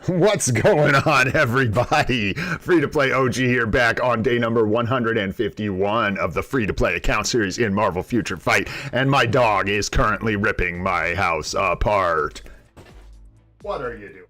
What's going on, everybody? Free-to-play OG here, back on day number 151 of the free-to-play account series in Marvel Future Fight, and my dog is currently ripping my house apart. What are you doing?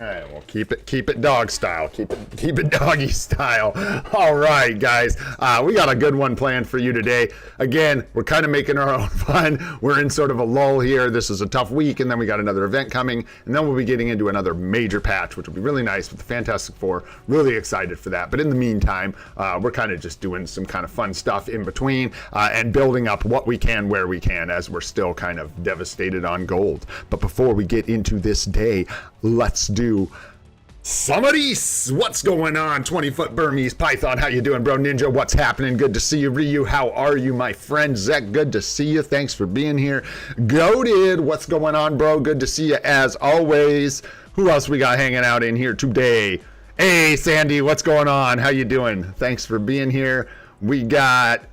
All right, well, keep it dog style. Keep it doggy style. All right, guys, we got a good one planned for you today. Again, we're kind of making our own fun. We're in sort of a lull here. This is a tough week, and then we got another event coming, and then we'll be getting into another major patch, which will be really nice with the Fantastic Four. Really excited for that. But in the meantime, we're kind of just doing some kind of fun stuff in between and building up what we can where we can, as we're still kind of devastated on gold. But before we get into this day, let's do some of these. What's going on? 20-foot Burmese Python, how you doing, bro? Ninja, what's happening? Good to see you. Ryu, how are you, my friend? Zek, good to see you. Thanks for being here. Goated, what's going on, bro? Good to see you as always. Who else we got hanging out in here today? Hey, Sandy, what's going on? How you doing? Thanks for being here. We got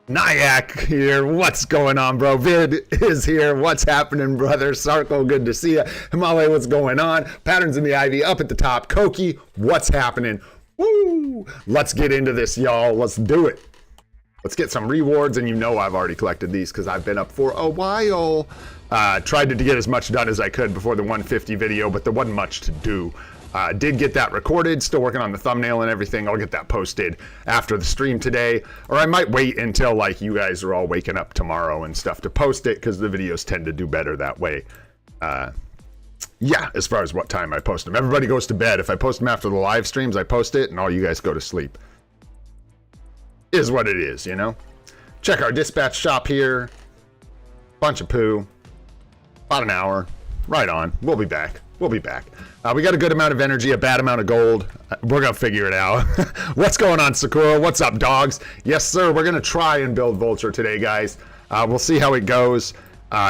Nyack here. What's going on, bro? Vid is here. What's happening, brother? Sarko, good to see you. Himale, what's going on? Patterns in the Ivy up at the top. Koki, what's happening? Woo! Let's get into this, y'all. Let's do it. Let's get some rewards, and you know I've already collected these because I've been up for a while. Tried to get as much done as I could before the 150 video, but there wasn't much to do. Did get that recorded, still working on the thumbnail and everything. I'll get that posted after the stream today, or I might wait until like you guys are all waking up tomorrow and stuff to post it, because the videos tend to do better that way. Yeah, as far as what time I post them. Everybody goes to bed. If I post them after the live streams, I post it and all you guys go to sleep. Is what it is, you know? Check our dispatch shop here. Bunch of poo. About an hour. Right on. We'll be back. We'll be back. We got a good amount of energy, a bad amount of gold. We're going to figure it out. What's going on, Sakura? What's up, dogs? Yes, sir. We're going to try and build Vulture today, guys. We'll see how it goes.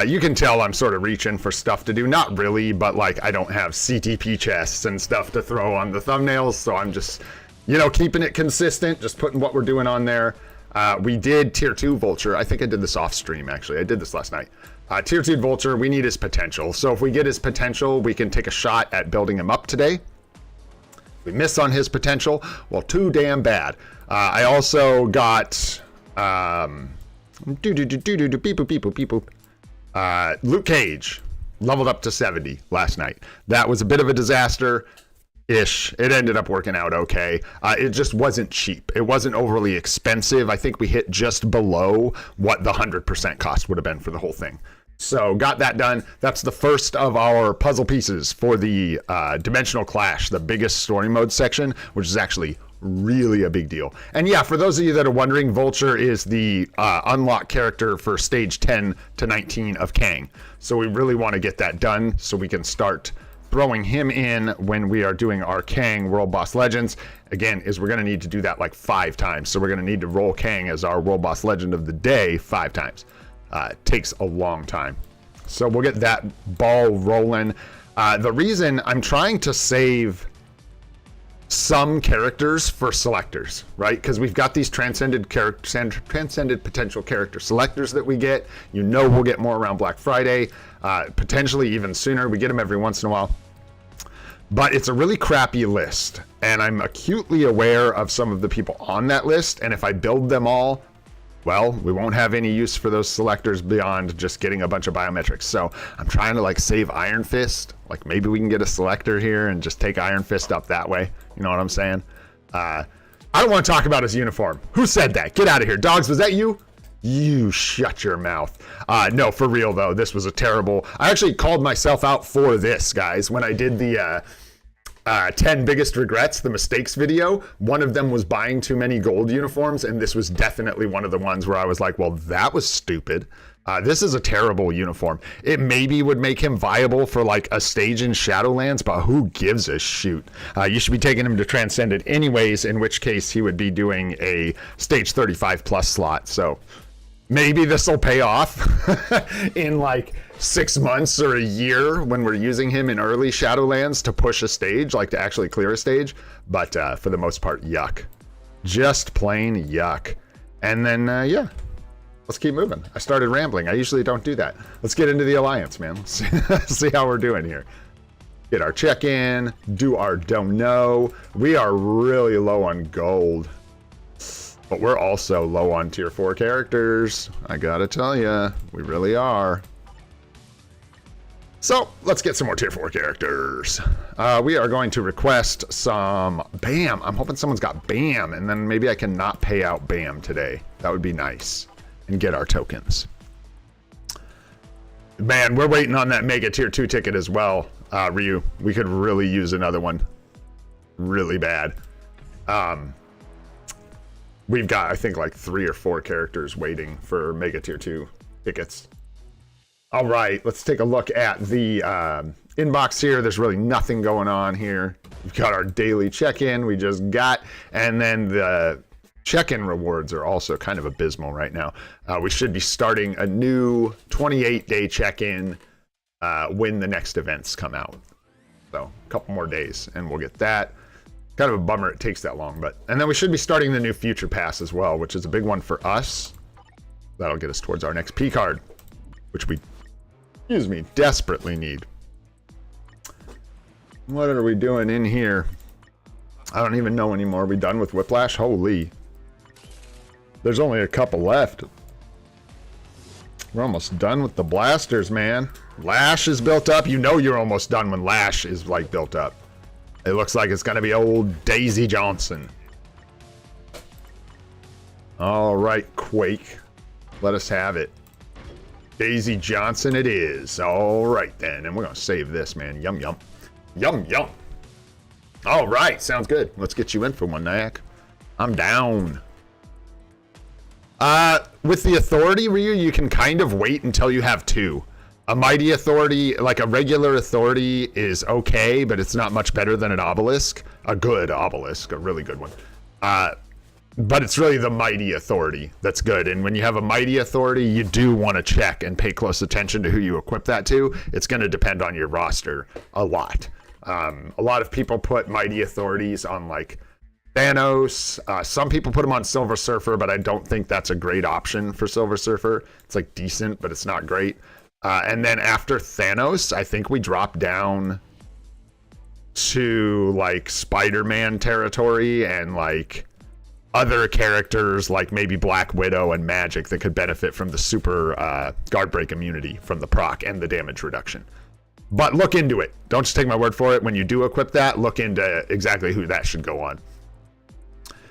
You can tell I'm sort of reaching for stuff to do. Not really, but like I don't have CTP chests and stuff to throw on the thumbnails, so I'm just, you know, keeping it consistent, just putting what we're doing on there. We did tier 2 Vulture. I think I did this off stream, actually. I did this last night. Tier 2 Vulture, we need his potential. So if we get his potential, we can take a shot at building him up today. If we miss on his potential, well, too damn bad. I also got Luke Cage, leveled up to 70 last night. That was a bit of a disaster. Ish. It ended up working out okay. It just wasn't cheap. It wasn't overly expensive. I think we hit just below what the 100% cost would have been for the whole thing. So got that done. That's the first of our puzzle pieces for the Dimensional Clash, the biggest story mode section, which is actually really a big deal. And yeah, for those of you that are wondering, Vulture is the unlock character for stage 10 to 19 of Kang. So we really want to get that done so we can start throwing him in when we are doing our Kang World Boss Legends. Again, we're going to need to do that like 5 times. So we're going to need to roll Kang as our World Boss Legend of the day 5 times. It takes a long time. So we'll get that ball rolling. The reason I'm trying to save some characters for selectors, right? Because we've got these transcended potential character selectors that we get. You know we'll get more around Black Friday, potentially even sooner. We get them every once in a while. But it's a really crappy list, and I'm acutely aware of some of the people on that list, and if I build them all, well, we won't have any use for those selectors beyond just getting a bunch of biometrics. So I'm trying to like save Iron Fist. Like maybe we can get a selector here and just take Iron Fist up that way. You know what I'm saying? I don't want to talk about his uniform. Who said that? Get out of here. Dogs, was that you? You shut your mouth. No, for real though, this was a terrible... I actually called myself out for this, guys, when I did the 10 biggest regrets, the mistakes video. One of them was buying too many gold uniforms, and this was definitely one of the ones where I was like, well, that was stupid. This is a terrible uniform. It maybe would make him viable for like a stage in Shadowlands, but who gives a shoot? You should be taking him to Transcended anyways, in which case he would be doing a stage 35 plus slot. So maybe this will pay off in like 6 months or a year when we're using him in early Shadowlands to push a stage, like to actually clear a stage. But for the most part, yuck. Just plain yuck. And then, yeah, let's keep moving. I started rambling. I usually don't do that. Let's get into the Alliance, man. Let's see how we're doing here. Get our check-in, do our don't know. We are really low on gold, but we're also low on tier 4 characters. I gotta tell ya, we really are. So let's get some more tier 4 characters. We are going to request some BAM. I'm hoping someone's got BAM, and then maybe I can not pay out BAM today. That would be nice. And get our tokens. Man, we're waiting on that mega tier 2 ticket as well. Ryu, we could really use another one. Really bad. We've got, I think, like 3 or 4 characters waiting for mega tier 2 tickets. All right, let's take a look at the inbox here. There's really nothing going on here. We've got our daily check-in we just got, and then the check-in rewards are also kind of abysmal right now. We should be starting a new 28-day check-in when the next events come out. So a couple more days and we'll get that. Kind of a bummer it takes that long, but and then we should be starting the new future pass as well, which is a big one for us. That'll get us towards our next P card, which we, excuse me, desperately need. What are we doing in here? I don't even know anymore. Are we done with Whiplash? Holy. There's only a couple left. We're almost done with the blasters, man. Lash is built up. You know you're almost done when Lash is like built up. It looks like it's gonna be old Daisy Johnson. All right, Quake. Let us have it. Daisy Johnson it is. All right then, and we're gonna save this, man. Yum yum. Yum yum. All right, sounds good. Let's get you in for one, Nyack. I'm down. With the Authority, Ryu, you can kind of wait until you have 2. A Mighty Authority, like a regular Authority, is okay, but it's not much better than an Obelisk. A good Obelisk, a really good one. But it's really the Mighty Authority that's good. And when you have a Mighty Authority, you do want to check and pay close attention to who you equip that to. It's going to depend on your roster a lot. A lot of people put Mighty Authorities on, like, Thanos. Some people put them on Silver Surfer, but I don't think that's a great option for Silver Surfer. It's like decent, but it's not great. And then after Thanos, I think we drop down to like Spider-Man territory and like other characters like maybe Black Widow and Magic that could benefit from the super guard break immunity from the proc and the damage reduction. But look into it. Don't just take my word for it. When you do equip that, look into exactly who that should go on.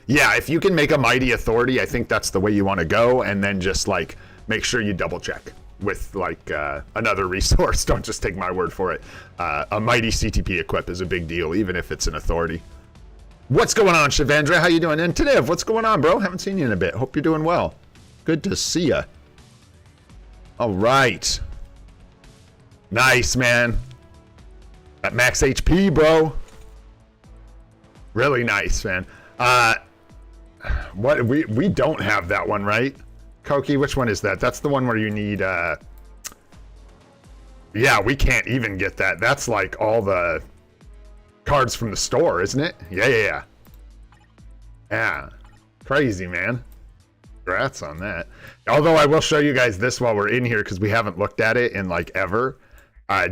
Yeah, if you can make a Mighty Authority, I think that's the way you want to go, and then just like make sure you double check with like another resource. Don't just take my word for it. A Mighty CTP equip is a big deal, even if it's an Authority. What's going on, Shavandra? How you doing? And Tanev, what's going on, bro? Haven't seen you in a bit. Hope you're doing well. Good to see ya. All right. Nice, man. At max HP, bro. Really nice, man. What we don't have that one, right? Koki, which one is that? That's the one where you need yeah, we can't even get that. That's like all the cards from the store, isn't it? Yeah. Crazy, man. Congrats on that. Although I will show you guys this while we're in here because we haven't looked at it in like ever.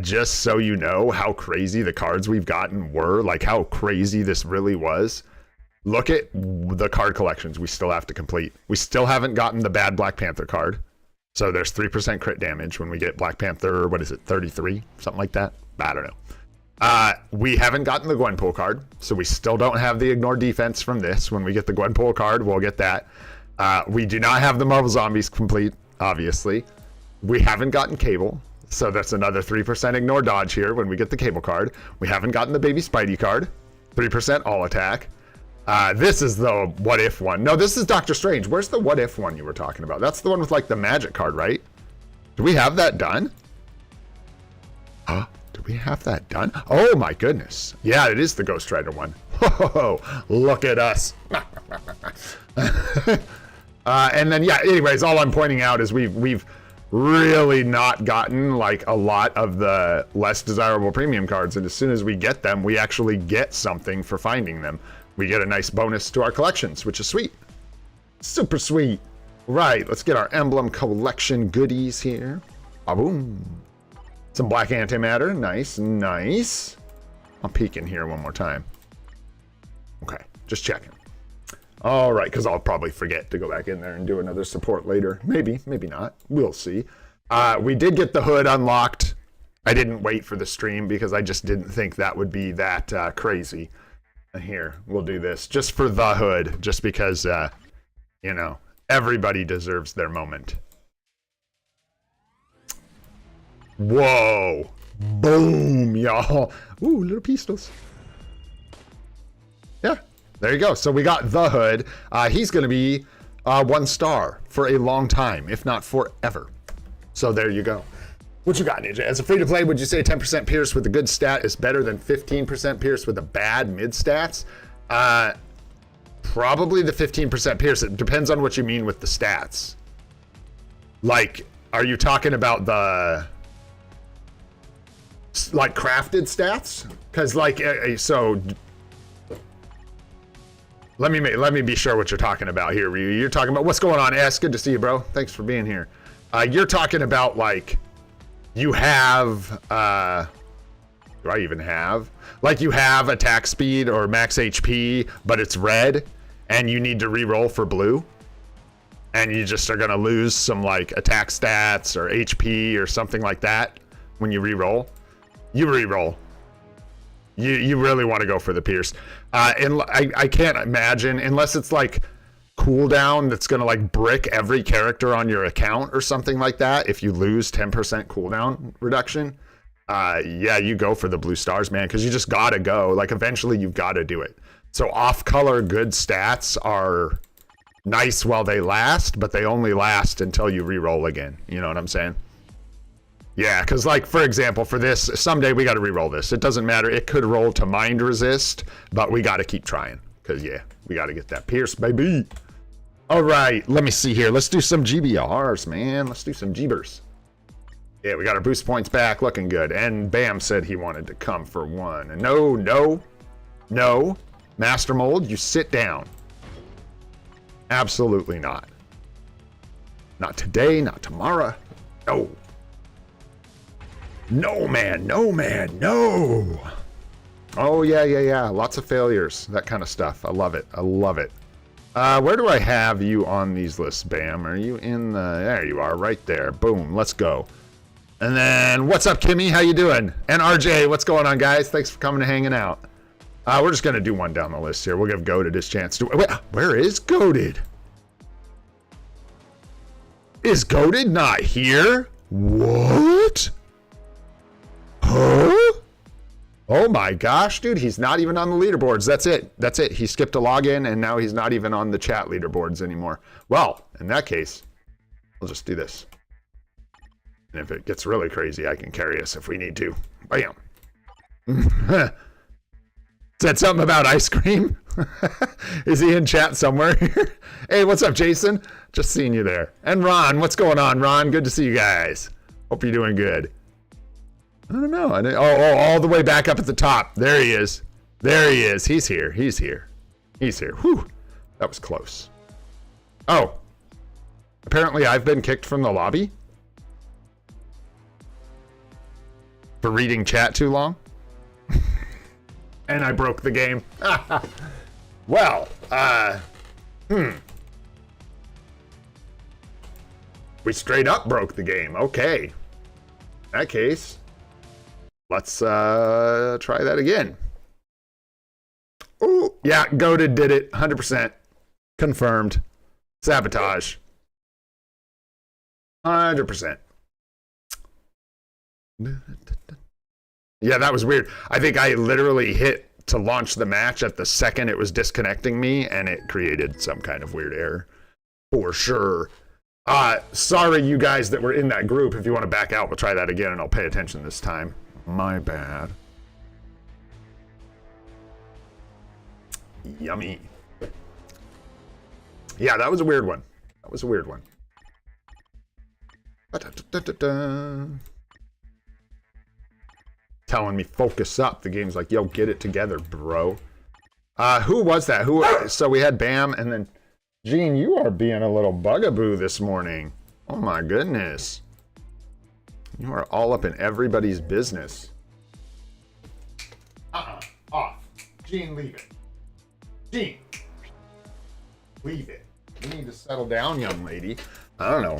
Just so you know how crazy the cards we've gotten were, like how crazy this really was. Look at the card collections we still have to complete. We still haven't gotten the bad Black Panther card. So there's 3% crit damage when we get Black Panther, what is it, 33? Something like that? I don't know. We haven't gotten the Gwenpool card, so we still don't have the Ignore Defense from this. When we get the Gwenpool card, we'll get that. We do not have the Marvel Zombies complete, obviously. We haven't gotten Cable, so that's another 3% Ignore Dodge here when we get the Cable card. We haven't gotten the Baby Spidey card, 3% All Attack. This is the What If one. No, this is Doctor Strange. Where's the What If one you were talking about? That's the one with like the magic card, right? Do we have that done? Huh? Do we have that done? Oh my goodness. Yeah, it is the Ghost Rider one. Whoa, look at us. And then, yeah, anyways, all I'm pointing out is we've really not gotten like a lot of the less desirable premium cards. And as soon as we get them, we actually get something for finding them. We get a nice bonus to our collections, which is sweet. Super sweet. Right, let's get our emblem collection goodies here. Boom. Some black antimatter. Nice, nice. I'll peek in here one more time. Okay, just checking. All right, because I'll probably forget to go back in there and do another support later. Maybe, maybe not. We'll see. We did get the hood unlocked. I didn't wait for the stream because I just didn't think that would be that crazy. Here, we'll do this just for the hood, just because, you know, everybody deserves their moment. Whoa. Boom, y'all. Ooh, little pistols. Yeah, there you go. So we got the hood. He's going to be 1 star for a long time, if not forever. So there you go. What you got, Ninja? As a free-to-play, would you say 10% pierce with a good stat is better than 15% pierce with a bad mid stats? Probably the 15% pierce. It depends on what you mean with the stats. Like, are you talking about the... like crafted stats? Because like, so... Let me be sure what you're talking about here, Ryu. You're talking about... What's going on, S? Good to see you, bro. Thanks for being here. You're talking about, like... You have, do I even have? Like you have attack speed or max HP, but it's red, and you need to reroll for blue, and you just are gonna lose some like attack stats or HP or something like that when you reroll. You reroll. You really want to go for the pierce. And I can't imagine, unless it's like cooldown that's gonna like brick every character on your account or something like that. If you lose 10% cooldown reduction, yeah, you go for the blue stars, man, because you just gotta go. Like eventually you've got to do it. So off-color good stats are nice while they last, but they only last until you re-roll again. You know what I'm saying? Yeah, because like for example, for this, someday we got to re-roll this. It doesn't matter. It could roll to mind resist, but we got to keep trying because yeah, we got to get that pierce, baby. All right, let me see here. Let's do some GBRs, man. Let's do some Jeebers. Yeah, we got our boost points back, looking good. And Bam said he wanted to come for one. No, no, no. Master Mold, you sit down. Absolutely not. Not today, not tomorrow. No. No, man, no, man, no. Oh, yeah, yeah, yeah. Lots of failures, that kind of stuff. I love it. I love it. Where do I have you on these lists, Bam? Are you in the... There you are, right there. Boom, let's go. And then, what's up, Kimmy? How you doing? And RJ, what's going on, guys? Thanks for coming and hanging out. We're just going to do one down the list here. We'll give Goated his chance to... Wait, where is Goated? Is Goated not here? What? Huh? Oh my gosh, dude, he's not even on the leaderboards. That's it. That's it. He skipped a login, and now he's not even on the chat leaderboards anymore. Well, in that case, we'll just do this. And if it gets really crazy, I can carry us if we need to. Bam. Said something about ice cream? Is he in chat somewhere here? Hey, what's up, Jason? Just seeing you there. And Ron, what's going on, Ron? Good to see you guys. Hope you're doing good. I don't know. All the way back up at the top. There he is. There he is. He's here. He's here. He's here. Whew. That was close. Oh. Apparently I've been kicked from the lobby. For reading chat too long. And I broke the game. Well, we straight up broke the game. Okay. In that case... Let's try that again. Oh, yeah, Goated did it. 100%. Confirmed. Sabotage. 100%. Yeah, that was weird. I think I literally hit to launch the match at the second it was disconnecting me, and it created some kind of weird error. For sure. Sorry, you guys that were in that group. If you want to back out, we'll try that again, and I'll pay attention this time. My bad. Yummy. Yeah, that was a weird one. That was a weird one. Telling me focus up. The game's like, yo, get it together, bro. Who was that? So we had Bam, and then Gene, you are being a little bugaboo this morning. Oh my goodness. You are all up in everybody's business. Off. Gene, leave it. Gene. Leave it. You need to settle down, young lady. I don't know.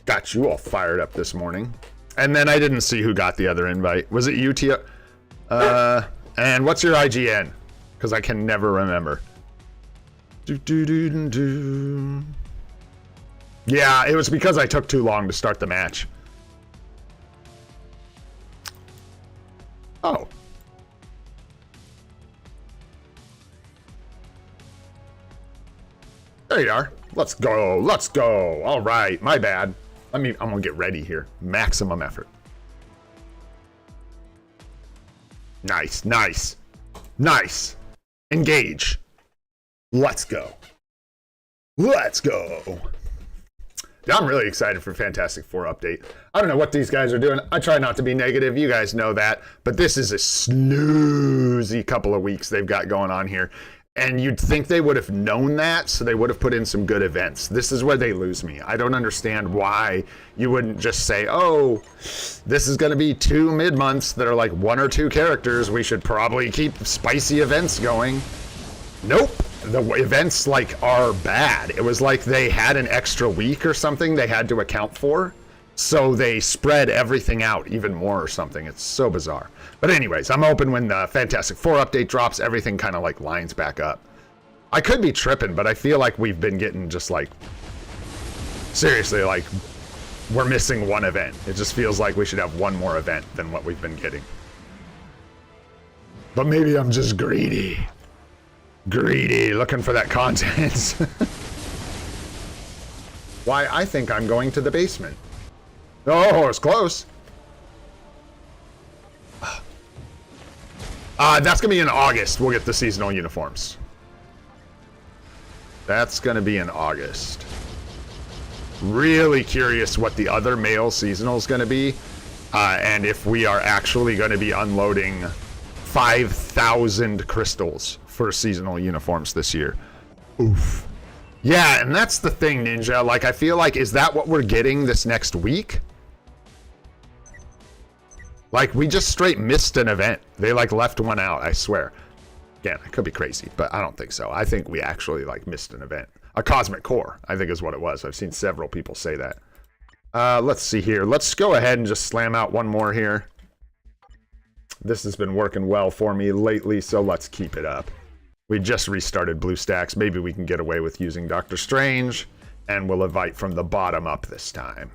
Got you all fired up this morning. And then I didn't see who got the other invite. Was it you, Tia? And what's your IGN? Because I can never remember. Yeah, it was because I took too long to start the match. Oh. There you are. Let's go. Let's go. All right. My bad. I'm going to get ready here. Maximum effort. Nice. Nice. Nice. Engage. Let's go. Let's go. Yeah, I'm really excited for Fantastic Four update. I don't know what these guys are doing. I try not to be negative. You guys know that. But this is a snoozy couple of weeks they've got going on here. And you'd think they would have known that, so they would have put in some good events. This is where they lose me. I don't understand why you wouldn't just say, oh, this is going to be 2 mid-months that are like 1 or 2 characters. We should probably keep spicy events going. Nope. The events like are bad. It was like they had an extra week or something they had to account for. So they spread everything out even more or something. It's so bizarre. But anyways, I'm hoping when the Fantastic Four update drops, everything kind of like lines back up. I could be tripping, but I feel like we've been getting just like, seriously, like we're missing one event. It just feels like we should have one more event than what we've been getting. But maybe I'm just greedy. Greedy, looking for that content. Why, I think I'm going to the basement. Oh, it's close. That's going to be in August. We'll get the seasonal uniforms. That's going to be in August. Really curious what the other male seasonal is going to be. And if we are actually going to be unloading 5,000 crystals for seasonal uniforms this year. Oof. Yeah, and that's the thing, Ninja. Like, I feel like, is that what we're getting this next week? Like, we just straight missed an event. They, like, left one out, I swear. Again, I could be crazy, but I don't think so. I think we actually, like, missed an event. A Cosmic Core, I think is what it was. I've seen several people say that. Let's see here. Let's go ahead and just slam out one more here. This has been working well for me lately, so let's keep it up. We just restarted BlueStacks. Maybe we can get away with using Doctor Strange, and we'll invite from the bottom up this time.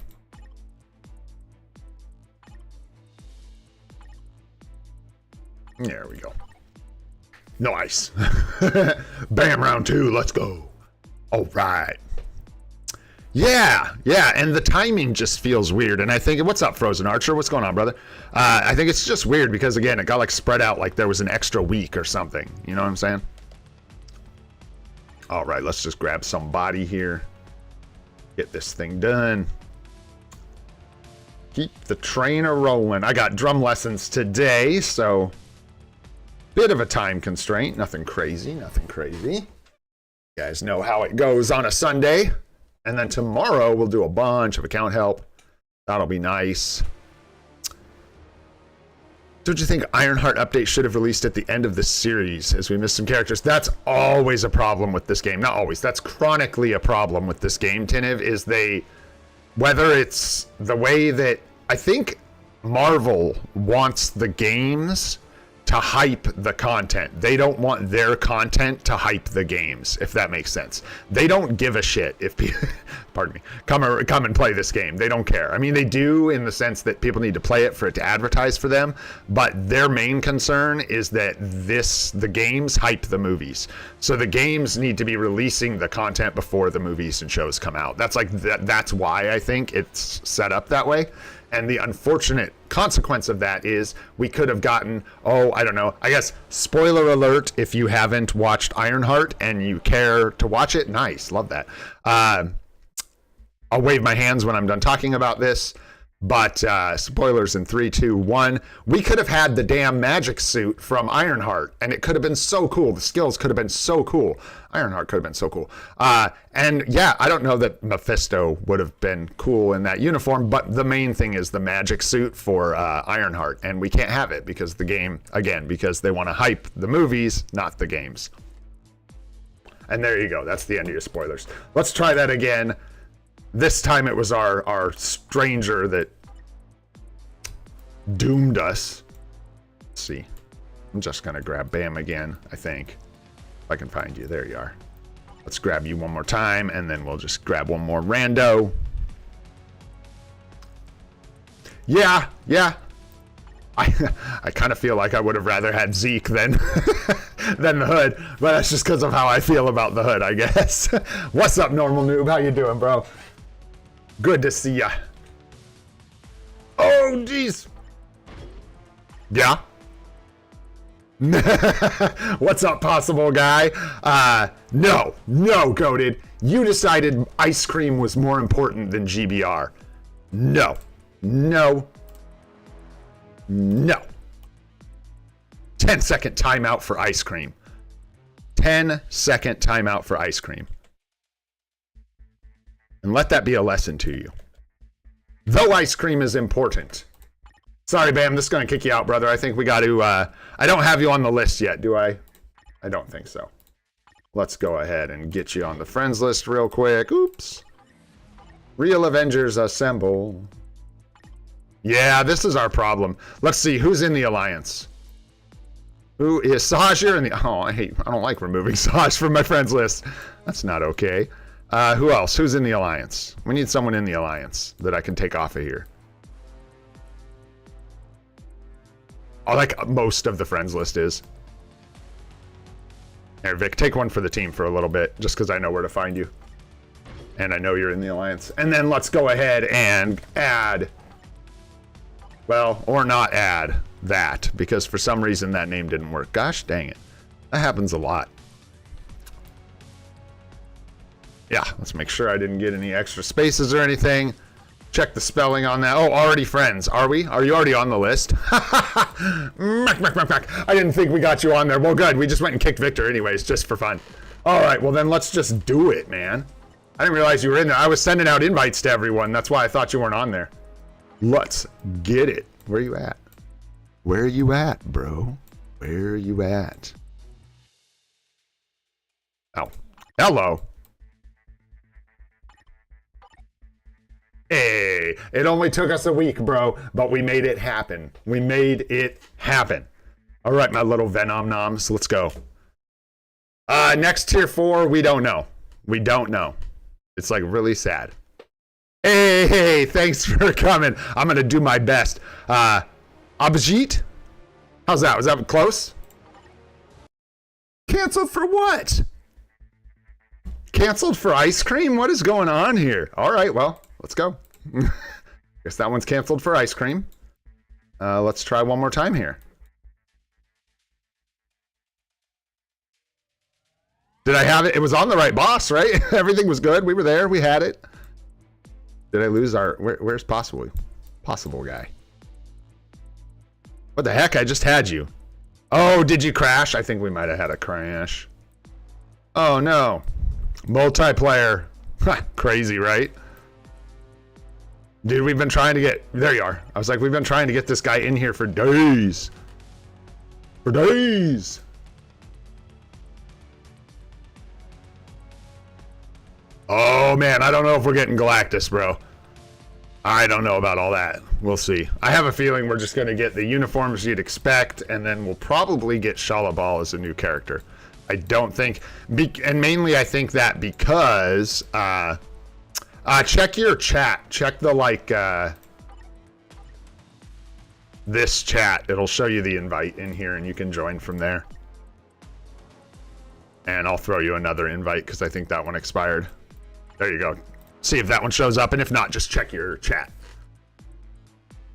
There we go. Nice. Bam, round 2. Let's go. All right. Yeah, and the timing just feels weird. And I think, what's up, Frozen Archer? What's going on, brother? I think it's just weird because, again, it got like spread out like there was an extra week or something. You know what I'm saying? All right, let's just grab some body here. Get this thing done. Keep the train a-rolling. I got drum lessons today, so bit of a time constraint. Nothing crazy, nothing crazy. You guys know how it goes on a Sunday. And then tomorrow we'll do a bunch of account help. That'll be nice. Don't you think Ironheart update should have released at the end of the series as we missed some characters? That's always a problem with this game. Not always. That's chronically a problem with this game, Tiniv, is whether it's the way that, I think Marvel wants the games to hype the content. They don't want their content to hype the games, if that makes sense. They don't give a shit if people, pardon me, come and play this game. They don't care. I mean, they do in the sense that people need to play it for it to advertise for them, but their main concern is that the games hype the movies. So the games need to be releasing the content before the movies and shows come out. That's why I think it's set up that way. And the unfortunate consequence of that is we could have gotten, I don't know, I guess, spoiler alert, if you haven't watched Ironheart and you care to watch it, nice, love that. I'll wave my hands when I'm done talking about this. But spoilers in 3, 2, 1. We could have had the damn magic suit from Ironheart, and it could have been so cool. The skills could have been so cool. Ironheart could have been so cool. And yeah, I don't know that Mephisto would have been cool in that uniform, but the main thing is the magic suit for Ironheart, and we can't have it because the game, again, because they want to hype the movies, not the games. And there you go. That's the end of your spoilers. Let's try that again. This time it was our stranger that doomed us. Let's see. I'm just going to grab Bam again, I think. If I can find you. There you are. Let's grab you one more time, and then we'll just grab one more rando. Yeah. I kind of feel like I would have rather had Zeke than than the Hood, but that's just because of how I feel about the Hood, I guess. What's up, Normal Noob? How you doing, bro? Good to see ya. Oh, jeez. Yeah? What's up, Possible Guy? No, Goated. You decided ice cream was more important than GBR. No. 10-second timeout for ice cream. 10-second timeout for ice cream. And let that be a lesson to you. Though ice cream is important. Sorry, Bam, this is going to kick you out, brother. I think we got to... I don't have you on the list yet, do I? I don't think so. Let's go ahead and get you on the friends list real quick. Oops. Real Avengers assemble. Yeah, this is our problem. Let's see, who's in the Alliance? Who is Saj? You're in the... Oh, I don't like removing Saj from my friends list. That's not okay. Who else? Who's in the Alliance? We need someone in the Alliance that I can take off of here. Oh, like most of the friends list is. Here, Vic, take one for the team for a little bit, just because I know where to find you. And I know you're in the Alliance. And then let's go ahead and add... Well, or not add that, because for some reason that name didn't work. Gosh dang it. That happens a lot. Yeah, let's make sure I didn't get any extra spaces or anything. Check the spelling on that. Oh, already friends. Are we? Are you already on the list? I didn't think we got you on there. Well, good. We just went and kicked Victor anyways, just for fun. All right, well then let's just do it, man. I didn't realize you were in there. I was sending out invites to everyone. That's why I thought you weren't on there. Let's get it. Where you at? Where are you at, bro? Where are you at? Oh, hello. Hey, it only took us a week, bro, but we made it happen. We made it happen. All right, my little Venom noms, let's go. Next tier 4, we don't know. We don't know. It's like really sad. Hey, thanks for coming. I'm going to do my best. Abhijit? How's that? Was that close? Canceled for what? Canceled for ice cream? What is going on here? All right, well, let's go. Guess that one's canceled for ice cream. Let's try one more time here. Did I have it? It was on the right boss, right? Everything was good. We were there. We had it. Did I lose our... Where's Possible Guy? What the heck? I just had you. Oh, did you crash? I think we might have had a crash. Oh, no. Multiplayer. Crazy, right? Dude, we've been trying to get... There you are. I was like, we've been trying to get this guy in here for days. For days. Oh, man. I don't know if we're getting Galactus, bro. I don't know about all that. We'll see. I have a feeling we're just going to get the uniforms you'd expect, and then we'll probably get Shalabal as a new character. I don't think... And mainly I think that because... check your chat. Check the, like, this chat. It'll show you the invite in here, and you can join from there. And I'll throw you another invite, because I think that one expired. There you go. See if that one shows up, and if not, just check your chat.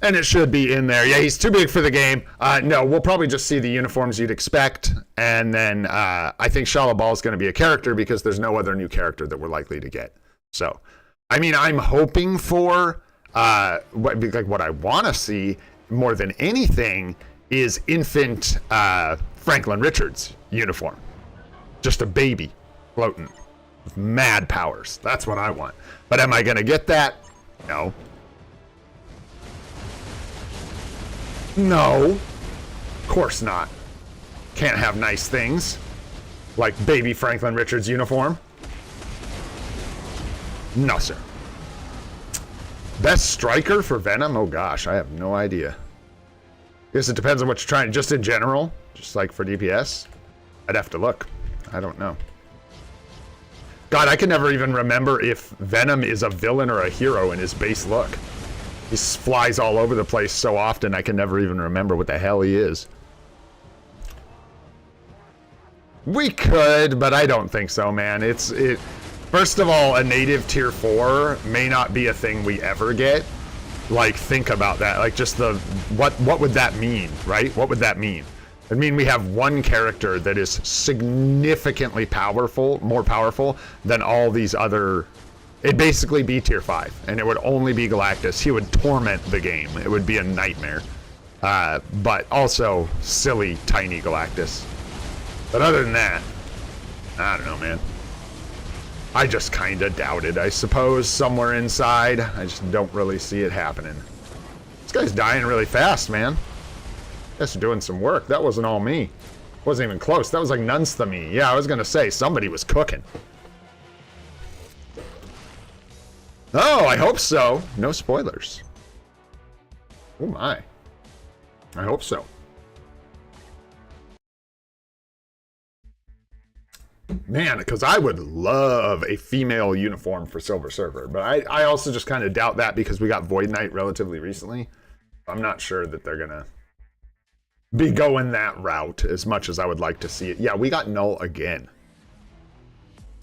And it should be in there. Yeah, he's too big for the game. No, we'll probably just see the uniforms you'd expect, and then I think Shalabal is going to be a character, because there's no other new character that we're likely to get. So... I mean, I'm hoping for What I want to see more than anything is infant Franklin Richards uniform. Just a baby floating with mad powers. That's what I want. But am I going to get that? No. No. Of course not. Can't have nice things like baby Franklin Richards uniform. No, sir. Best striker for Venom? Oh gosh, I have no idea. I guess it depends on what you're trying. Just in general, just like for DPS, I'd have to look. I don't know. God, I can never even remember if Venom is a villain or a hero in his base look. He flies all over the place so often I can never even remember what the hell he is. We could, but I don't think so, man. First of all, a native tier 4 may not be a thing we ever get. Like, think about that. Like, just what would that mean, right? What would that mean? It'd mean we have one character that is significantly more powerful than all these other... It'd basically be tier 5, and it would only be Galactus. He would torment the game. It would be a nightmare. But also, silly, tiny Galactus. But other than that, I don't know, man. I just kind of doubt it, I suppose, somewhere inside. I just don't really see it happening. This guy's dying really fast, man. Guys are doing some work. That wasn't all me. Wasn't even close. That was like nuns to me. Yeah, I was going to say, somebody was cooking. Oh, I hope so. No spoilers. Oh my. I hope so. Man, because I would love a female uniform for Silver Surfer, but I also just kind of doubt that because we got Void Knight relatively recently. I'm not sure that they're gonna be going that route as much as I would like to see it. Yeah, we got Null again.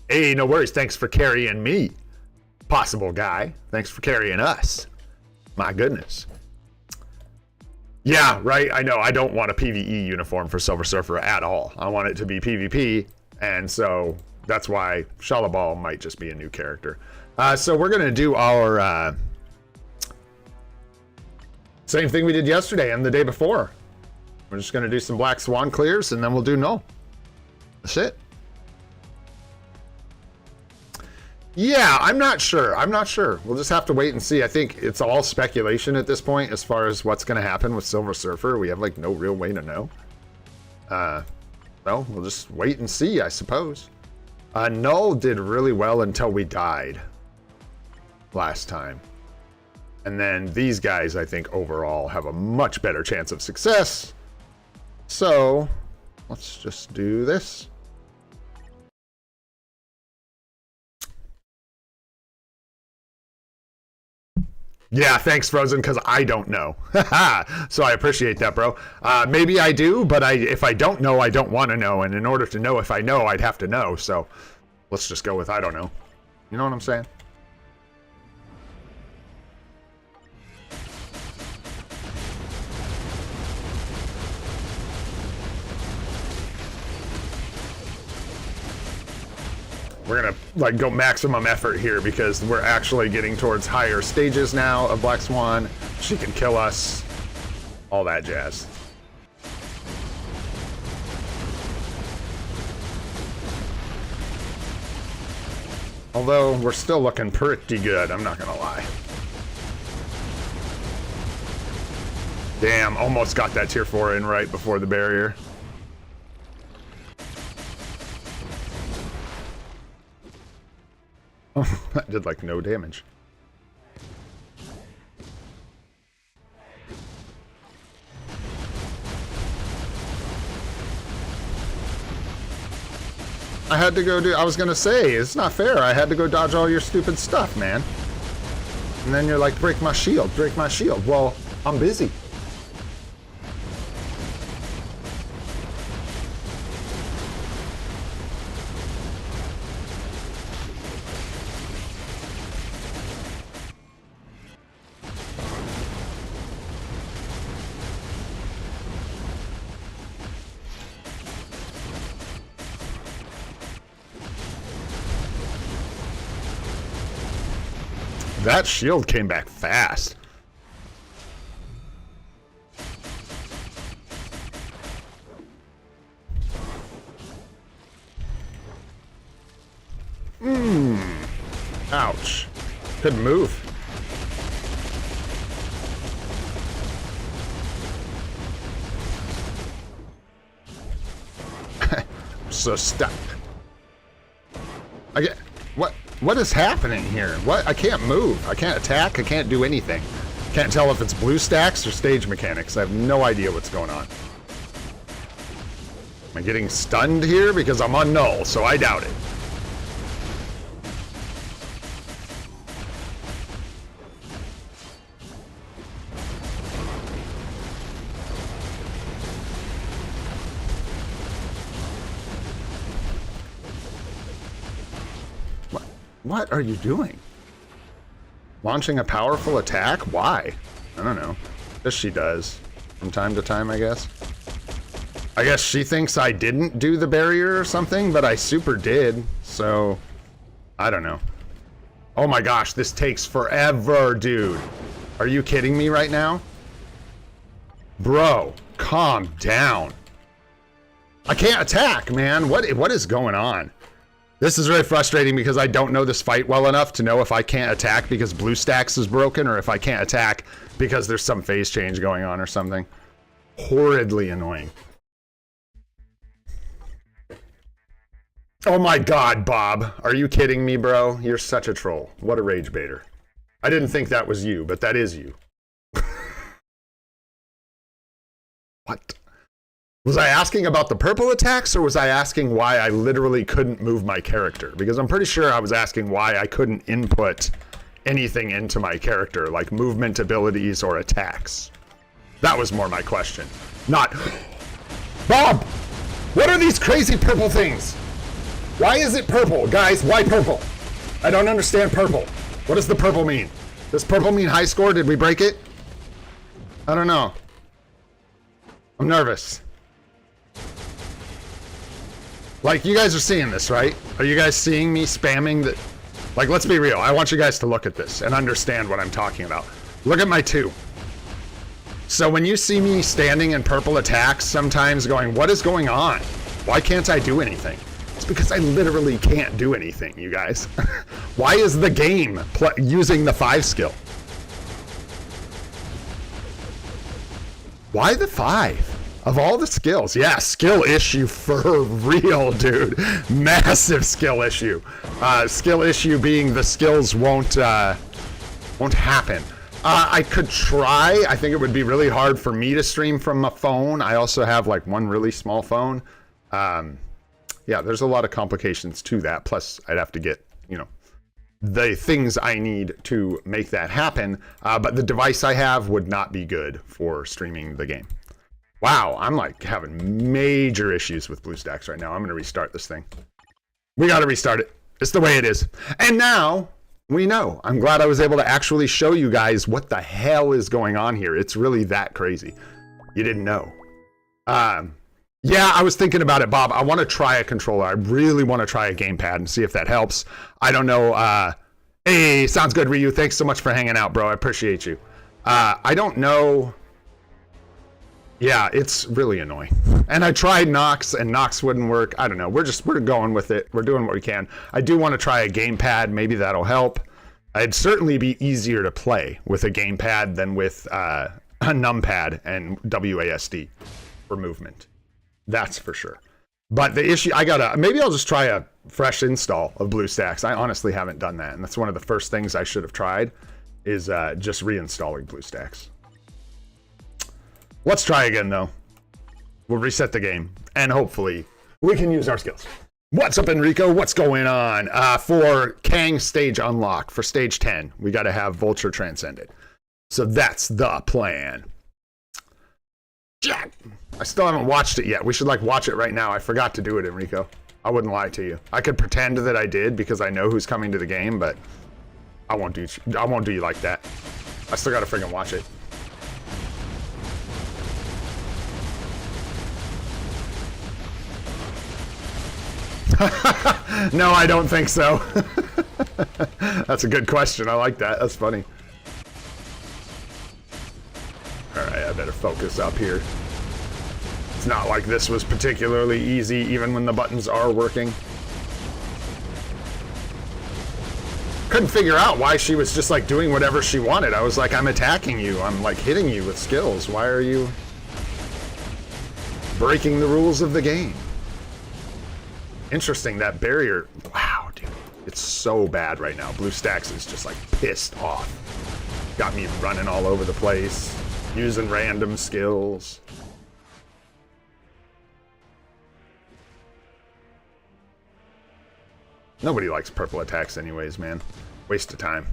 Hey, no worries. Thanks for carrying me, possible guy. Thanks for carrying us. My goodness. Yeah, right. I know. I don't want a PvE uniform for Silver Surfer at all. I want it to be PvP. And so that's why Shalabal might just be a new character. So we're going to do our same thing we did yesterday and the day before. We're just going to do some Black Swan clears and then we'll do Null. That's it. Yeah, I'm not sure. We'll just have to wait and see. I think it's all speculation at this point as far as what's going to happen with Silver Surfer. We have like no real way to know. Well, we'll just wait and see, I suppose. Null did really well until we died last time. And then these guys, I think, overall have a much better chance of success. So, let's just do this. Yeah, thanks, Frozen, because I don't know. So I appreciate that, bro. Maybe I do, but if I don't know, I don't want to know. And in order to know if I know, I'd have to know. So let's just go with I don't know. You know what I'm saying? We're gonna like go maximum effort here because we're actually getting towards higher stages now of Black Swan. She can kill us. All that jazz. Although we're still looking pretty good, I'm not gonna lie. Damn, almost got that tier 4 in right before the barrier. Oh, that did like no damage. I had to go do, I was gonna say, it's not fair. I had to go dodge all your stupid stuff, man. And then you're like, break my shield, break my shield. Well, I'm busy. that shield came back fast. Ouch. Couldn't move. So stuck. I get what is happening here? What? I can't move. I can't attack. I can't do anything. Can't tell if it's blue stacks or stage mechanics. I have no idea what's going on. Am I getting stunned here? Because I'm on null, so I doubt it. What are you doing? Launching a powerful attack? Why? I don't know. Guess she does. From time to time, I guess. I guess she thinks I didn't do the barrier or something, but I super did. So, I don't know. Oh my gosh, this takes forever, dude. Are you kidding me right now? Bro, calm down. I can't attack, man. What is going on? This is really frustrating because I don't know this fight well enough to know if I can't attack because blue stacks is broken or if I can't attack because there's some phase change going on or something. Horridly annoying. Oh my god, Bob. Are you kidding me, bro? You're such a troll. What a rage baiter. I didn't think that was you, but that is you. What? Was I asking about the purple attacks, or was I asking why I literally couldn't move my character? Because I'm pretty sure I was asking why I couldn't input anything into my character, like movement abilities or attacks. That was more my question. Not, Bob, what are these crazy purple things? Why is it purple? Guys, why purple? I don't understand purple. What does the purple mean? Does purple mean high score? Did we break it? I don't know. I'm nervous. Like, you guys are seeing this, right? Are you guys seeing me spamming the... Like, let's be real. I want you guys to look at this and understand what I'm talking about. Look at my 2. So when you see me standing in purple attacks, sometimes going, what is going on? Why can't I do anything? It's because I literally can't do anything, you guys. Why is the game using the 5 skill? Why the 5? Of all the skills, yeah, skill issue for real, dude. Massive skill issue. Skill issue being the skills won't happen. I could try. I think it would be really hard for me to stream from a phone. I also have like one really small phone. Yeah, there's a lot of complications to that. Plus, I'd have to get, you know, the things I need to make that happen. But the device I have would not be good for streaming the game. Wow, I'm like having major issues with BlueStacks right now. I'm gonna restart this thing. We gotta restart it. It's the way it is. And now we know. I'm glad I was able to actually show you guys what the hell is going on here. It's really that crazy. You didn't know. Yeah, I was thinking about it, Bob. I want to try a controller. I really want to try a gamepad and see if that helps. I don't know. Hey, sounds good, Ryu. Thanks so much for hanging out, bro. I appreciate you. I don't know. Yeah, it's really annoying. And I tried Nox, and Nox wouldn't work. I don't know. We're going with it. We're doing what we can. I do want to try a gamepad. Maybe that'll help. It'd certainly be easier to play with a gamepad than with a numpad and WASD for movement. That's for sure. But the issue, maybe I'll just try a fresh install of BlueStacks. I honestly haven't done that, and that's one of the first things I should have tried is just reinstalling BlueStacks. Let's try again, though. We'll reset the game, and hopefully we can use our skills. What's up, Enrico? What's going on? For Kang stage unlock, for stage 10, we got to have Vulture transcended. So that's the plan. Jack! I still haven't watched it yet. We should, like, watch it right now. I forgot to do it, Enrico. I wouldn't lie to you. I could pretend that I did because I know who's coming to the game, but I won't do you like that. I still got to friggin' watch it. No, I don't think so. That's a good question. I like that. That's funny. Alright, I better focus up here. It's not like this was particularly easy, even when the buttons are working. Couldn't figure out why she was just like doing whatever she wanted. I was like, I'm attacking you. I'm like hitting you with skills. Why are you breaking the rules of the game? Interesting, that barrier. Wow, dude. It's so bad right now. BlueStacks is just like pissed off. Got me running all over the place, using random skills. Nobody likes purple attacks anyways, man. Waste of time.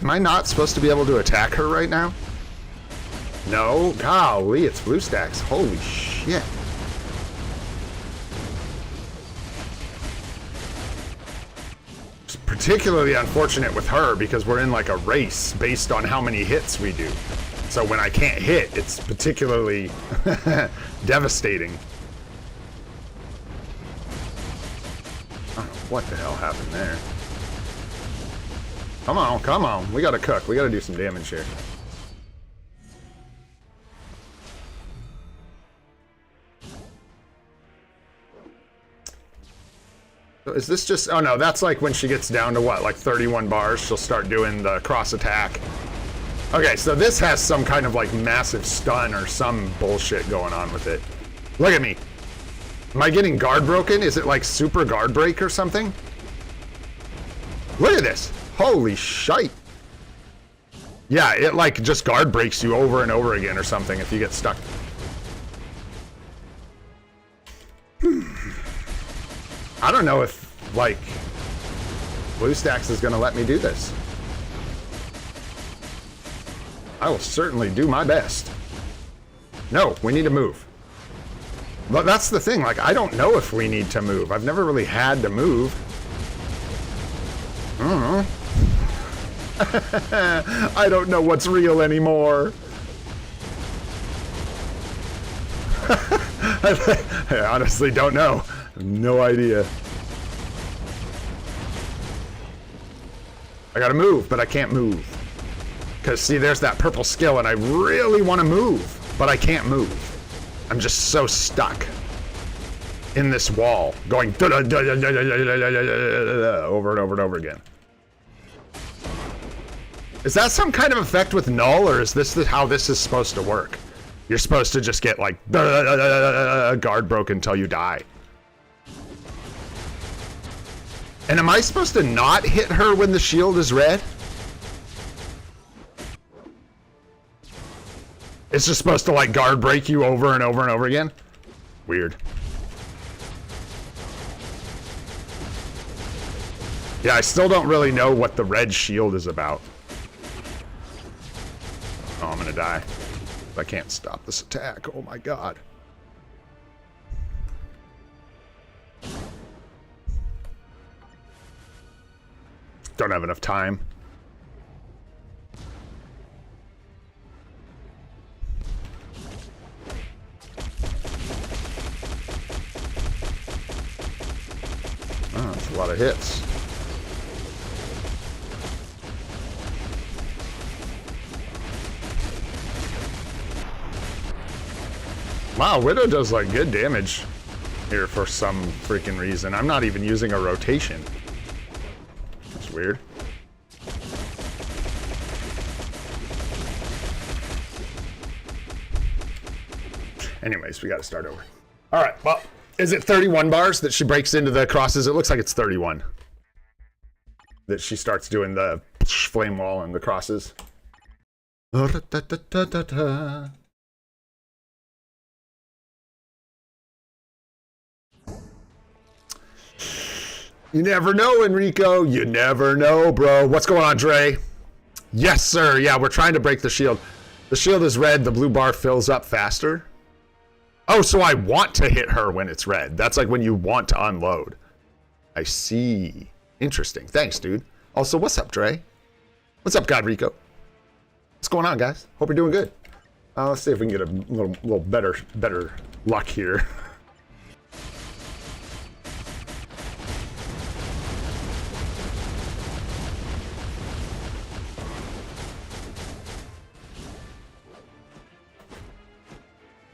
Am I not supposed to be able to attack her right now? No? Golly, it's BlueStacks. Holy shit. It's particularly unfortunate with her because we're in like a race based on how many hits we do. So when I can't hit, it's particularly devastating. I don't know what the hell happened there. Come on, come on. We gotta cook. We gotta do some damage here. So is this just... Oh no, that's like when she gets down to what? Like 31 bars, she'll start doing the cross attack. Okay, so this has some kind of like massive stun or some bullshit going on with it. Look at me. Am I getting guard broken? Is it like super guard break or something? Look at this. Holy shite. Yeah, it like just guard breaks you over and over again or something if you get stuck. I don't know if like BlueStacks is gonna let me do this. I will certainly do my best. No, we need to move. But that's the thing, like I don't know if we need to move. I've never really had to move. I don't know. I don't know what's real anymore. I honestly don't know. No idea. I gotta move, but I can't move. Because, see, there's that purple skill, and I really want to move, but I can't move. I'm just so stuck in this wall, going over and over and over again. Is that some kind of effect with null, or is this how this is supposed to work? You're supposed to just get like guard broken until you die. And am I supposed to not hit her when the shield is red? It's just supposed to like guard break you over and over and over again? Weird. Yeah, I still don't really know what the red shield is about. Oh, I'm gonna die. I can't stop this attack. Oh my god. Don't have enough time. Oh, that's a lot of hits. Wow, Widow does like good damage here for some freaking reason. I'm not even using a rotation. That's weird. Anyways, we got to start over. All right, well, is it 31 bars that she breaks into the crosses? It looks like it's 31. That she starts doing the flame wall and the crosses. You never know, Enrico. You never know, bro. What's going on, Dre? Yes, sir. Yeah, we're trying to break the shield. The shield is red. The blue bar fills up faster. Oh, so I want to hit her when it's red. That's like when you want to unload. I see. Interesting. Thanks, dude. Also, what's up, Dre? What's up, Godrico? What's going on, guys? Hope you're doing good. Let's see if we can get a little better luck here.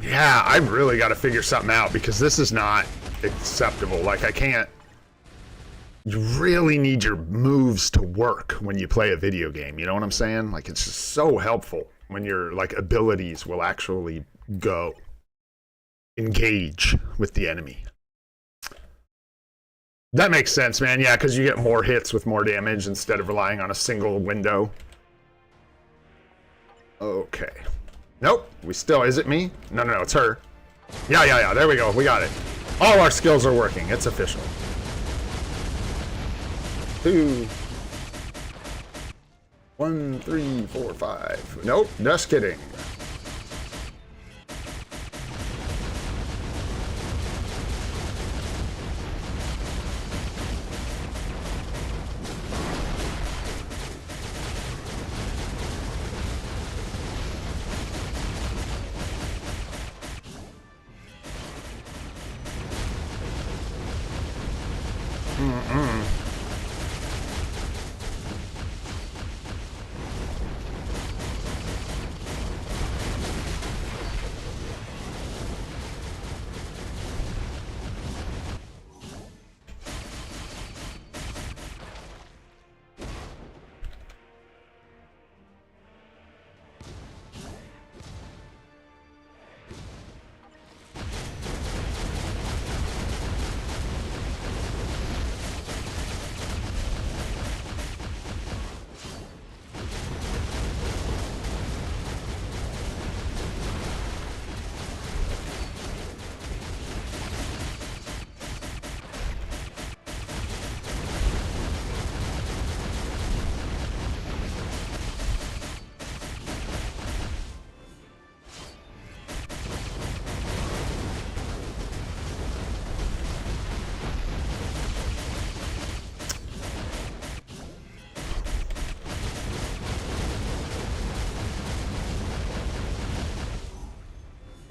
Yeah, I really got to figure something out because this is not acceptable. Like, I can't. You really need your moves to work when you play a video game. You know what I'm saying? Like, it's just so helpful when your like abilities will actually go engage with the enemy. That makes sense, man. Yeah, because you get more hits with more damage instead of relying on a single window. Okay. Nope. We still, is it me? No, it's her. Yeah. There we go. We got it. All our skills are working. It's official. 2, 1, 3, 4, 5. Nope, just kidding.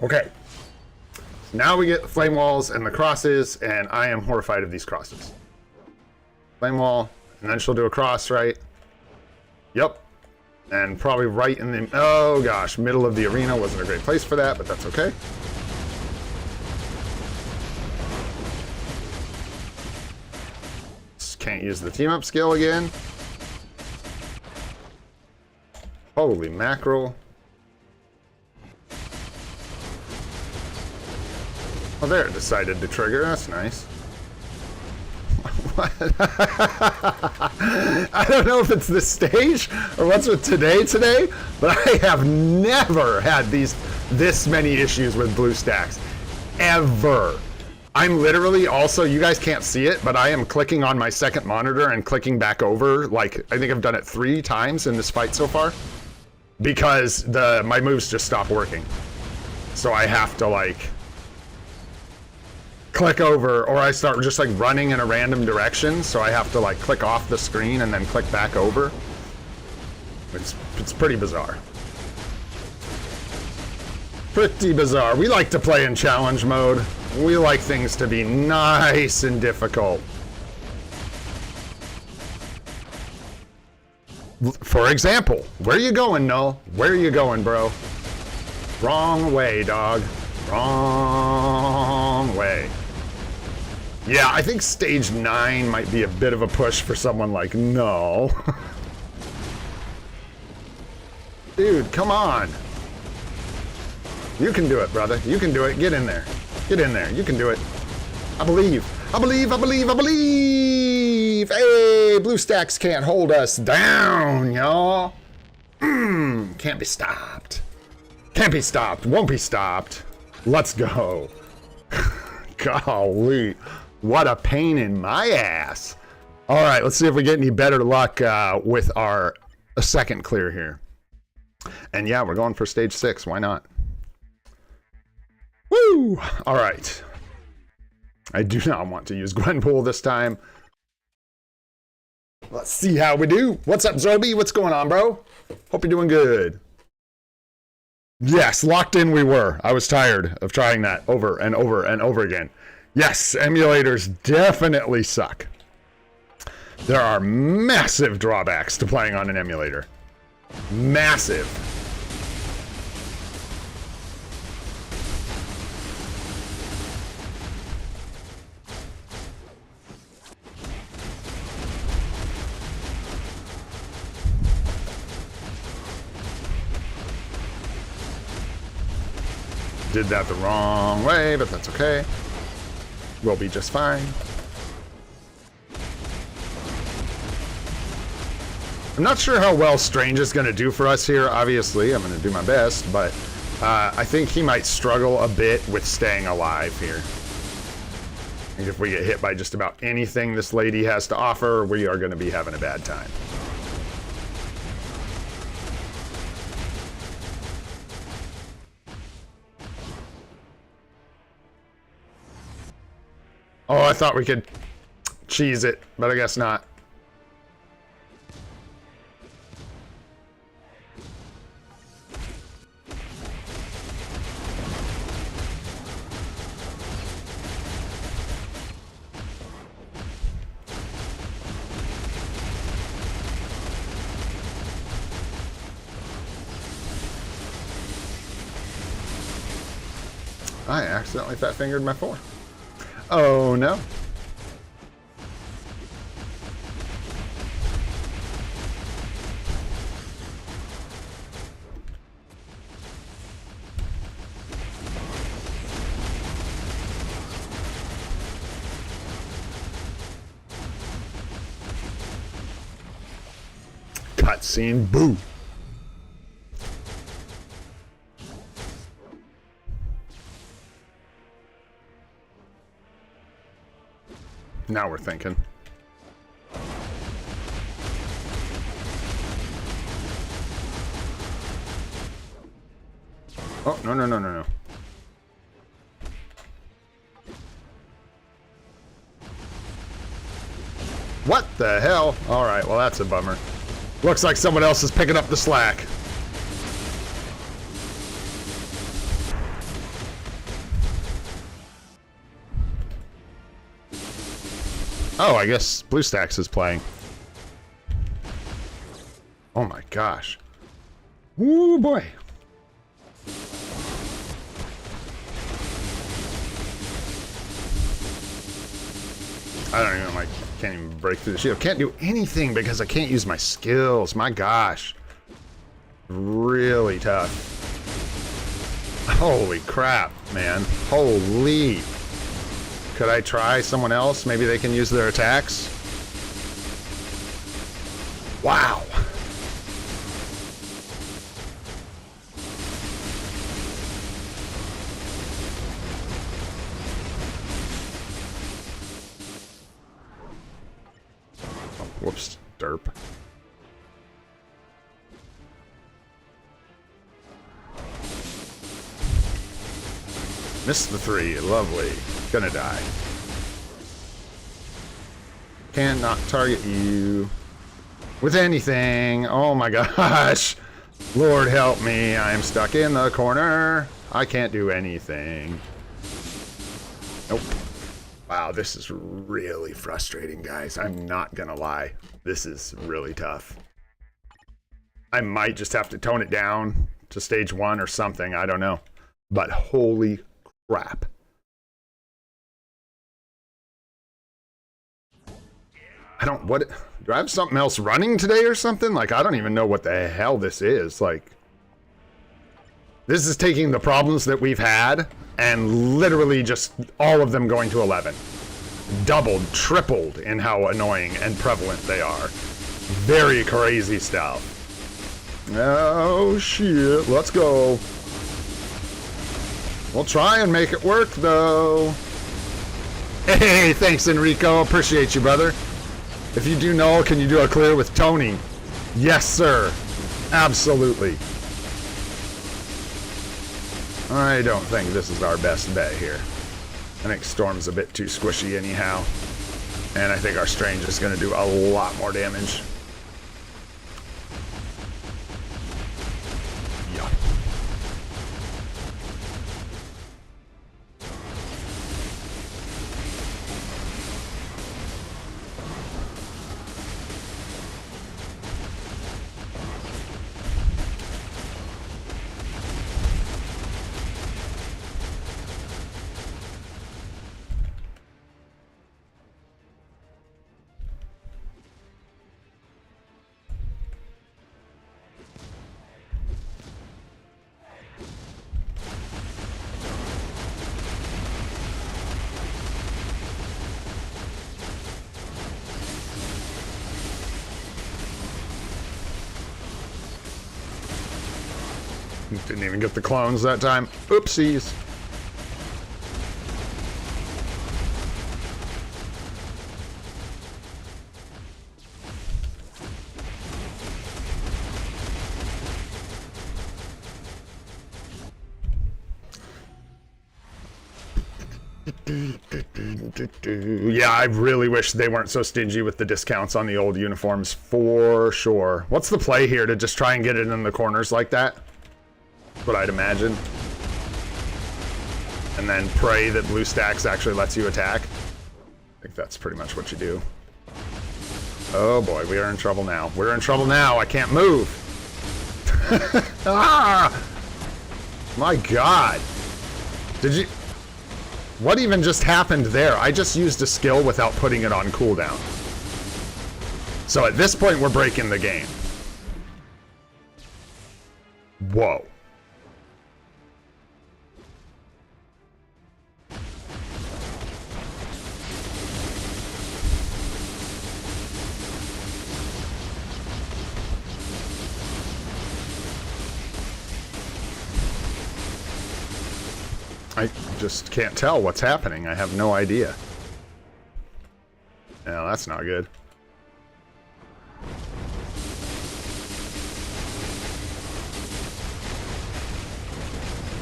Okay. Now we get the flame walls and the crosses, and I am horrified of these crosses. Flame wall, and then she'll do a cross, right? Yep. And probably right in the, oh gosh, middle of the arena wasn't a great place for that, but that's okay. Just can't use the team up skill again. Holy mackerel. Oh, there it decided to trigger. That's nice. I don't know if it's this stage or what's with today, but I have never had this many issues with BlueStacks. Ever. I'm literally also, you guys can't see it, but I am clicking on my second monitor and clicking back over. Like, I think I've done it 3 times in this fight so far because my moves just stop working. So I have to like click over, or I start just like running in a random direction, so I have to like click off the screen and then click back over. It's pretty bizarre. Pretty bizarre. We like to play in challenge mode. We like things to be nice and difficult. For example, where you going, Null? Where you going, bro? Wrong way, dog. Wrong way. Yeah, I think stage 9 might be a bit of a push for someone like Null. Dude, come on. You can do it, brother. You can do it. Get in there. Get in there. You can do it. I believe. I believe. I believe. I believe. Hey, BlueStacks can't hold us down, y'all. Can't be stopped. Can't be stopped. Won't be stopped. Let's go. Golly. What a pain in my ass. All right, let's see if we get any better luck with our second clear here. And yeah, we're going for stage 6. Why not? Woo! All right. I do not want to use Gwenpool this time. Let's see how we do. What's up, Zerby? What's going on, bro? Hope you're doing good. Yes, locked in we were. I was tired of trying that over and over and over again. Yes, emulators definitely suck. There are massive drawbacks to playing on an emulator. Massive. Did that the wrong way, but that's okay. We'll be just fine. I'm not sure how well Strange is going to do for us here. Obviously, I'm going to do my best, but I think he might struggle a bit with staying alive here. I think if we get hit by just about anything this lady has to offer, we are going to be having a bad time. Oh, I thought we could cheese it, but I guess not. I accidentally fat-fingered my 4. Oh no. Cutscene, boo. Now we're thinking. Oh, no, no, no, no, no. What the hell? All right, well, that's a bummer. Looks like someone else is picking up the slack. Oh, I guess BlueStacks is playing. Oh my gosh. Ooh boy. I don't even like, can't even break through the shield. Can't do anything because I can't use my skills. My gosh. Really tough. Holy crap, man. Holy. Could I try someone else? Maybe they can use their attacks? Wow. Oh, whoops, derp. Missed the 3, lovely. Gonna die. Cannot target you with anything. Oh my gosh. Lord help me. I am stuck in the corner. I can't do anything. Nope. Wow, this is really frustrating, guys. I'm not gonna lie. This is really tough. I might just have to tone it down to stage 1 or something. I don't know. But holy crap. What, do I have something else running today or something? Like, I don't even know what the hell this is. Like, this is taking the problems that we've had and literally just all of them going to 11. Doubled, tripled in how annoying and prevalent they are. Very crazy stuff. Oh, shit. Let's go. We'll try and make it work, though. Hey, thanks, Enrico. Appreciate you, brother. If you do know, can you do a clear with Tony? Yes, sir. Absolutely. I don't think this is our best bet here. I think Storm's a bit too squishy anyhow. And I think our Strange is going to do a lot more damage. Yeah. Didn't even get the clones that time. Oopsies. Yeah, I really wish they weren't so stingy with the discounts on the old uniforms, for sure. What's the play here, to just try and get it in the corners like that? That's what I'd imagine. And then pray that BlueStacks actually lets you attack. I think that's pretty much what you do. Oh boy, we are in trouble now. We're in trouble now. I can't move. Ah! My God. Did you... What even just happened there? I just used a skill without putting it on cooldown. So at this point, we're breaking the game. Whoa. I just can't tell what's happening. I have no idea. No, that's not good.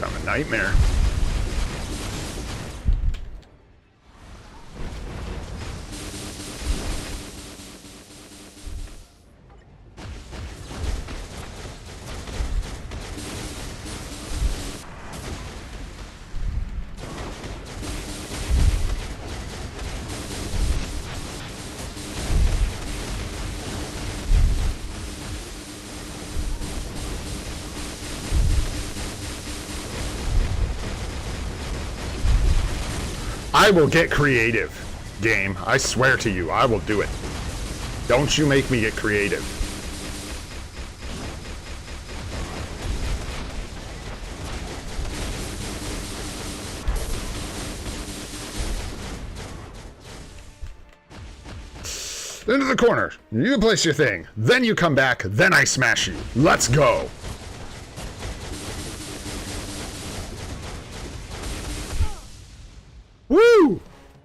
I'm a nightmare. I will get creative, game. I swear to you, I will do it. Don't you make me get creative. Into the corner. You place your thing. Then you come back. Then I smash you. Let's go. Woo!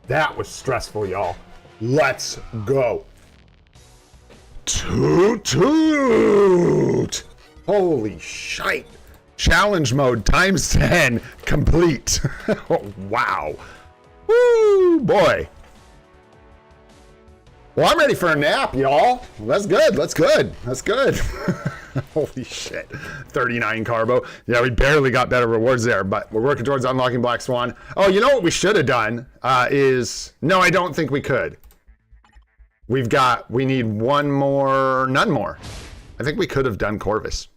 That was stressful, y'all. Let's go. Toot toot! Holy shite. Challenge mode times 10 complete. Oh, wow. Woo, boy. Well, I'm ready for a nap, y'all. That's good. That's good. That's good. Holy shit. 39 carbo. Yeah, we barely got better rewards there, but we're working towards unlocking Black Swan. Oh, you know what we should have done is... No, I don't think we could. We need one more, none more. I think we could have done Corvus.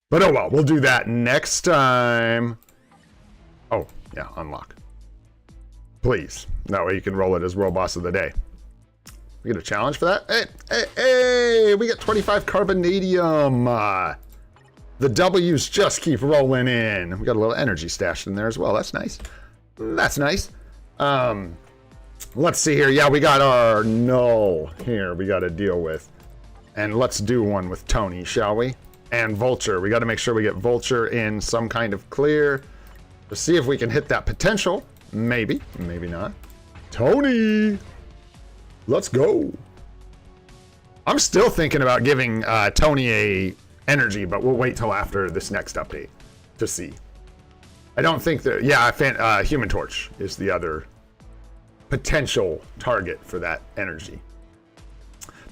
But oh well, we'll do that next time. Oh, yeah, unlock. Please. That way you can roll it as World Boss of the Day. We get a challenge for that? Hey, hey, hey! We get 25 carbonadium. The W's just keep rolling in. We got a little energy stashed in there as well. That's nice. That's nice. Let's see here. Yeah, we got our null here we got to deal with. And let's do one with Tony, shall we? And Vulture. We got to make sure we get Vulture in some kind of clear. To see if we can hit that potential. Maybe. Maybe not. Tony! Let's go. I'm still thinking about giving Tony a energy, but we'll wait till after this next update to see. I don't think that... Yeah, Human Torch is the other potential target for that energy.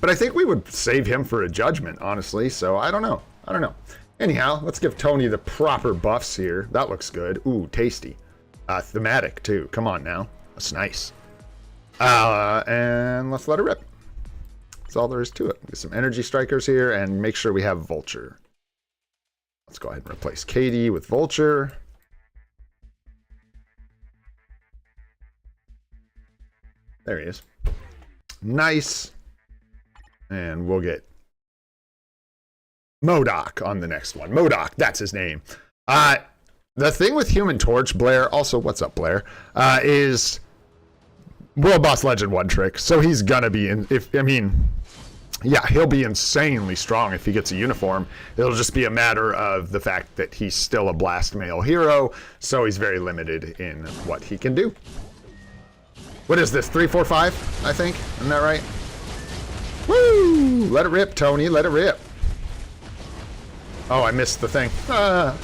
But I think we would save him for a judgment, honestly, so I don't know. I don't know. Anyhow, let's give Tony the proper buffs here. That looks good. Ooh, tasty. Thematic, too. Come on now. That's nice. And let's let it rip. That's all there is to it. Get some energy strikers here and make sure we have Vulture. Let's go ahead and replace Katie with Vulture. There he is. Nice. And we'll get MODOK on the next one. MODOK, that's his name. The thing with Human Torch, Blair, also, what's up, Blair, is World Boss Legend one trick. So he's gonna be in, Yeah, he'll be insanely strong if he gets a uniform. It'll just be a matter of the fact that he's still a blast mail hero, so he's very limited in what he can do. What is this, 345, I think? Isn't that right? Woo! Let it rip, Tony, let it rip. Oh, I missed the thing. Ah.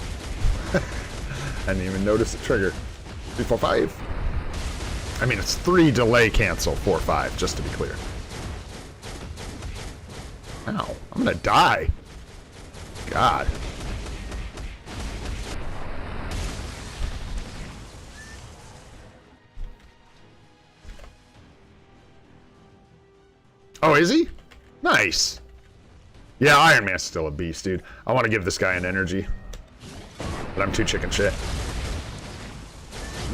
I didn't even notice the trigger. 345. I mean, it's 3 delay cancel, 4-5, just to be clear. Ow, I'm gonna die. God. Oh, is he? Nice. Yeah, Iron Man's still a beast, dude. I want to give this guy an energy. But I'm too chicken shit.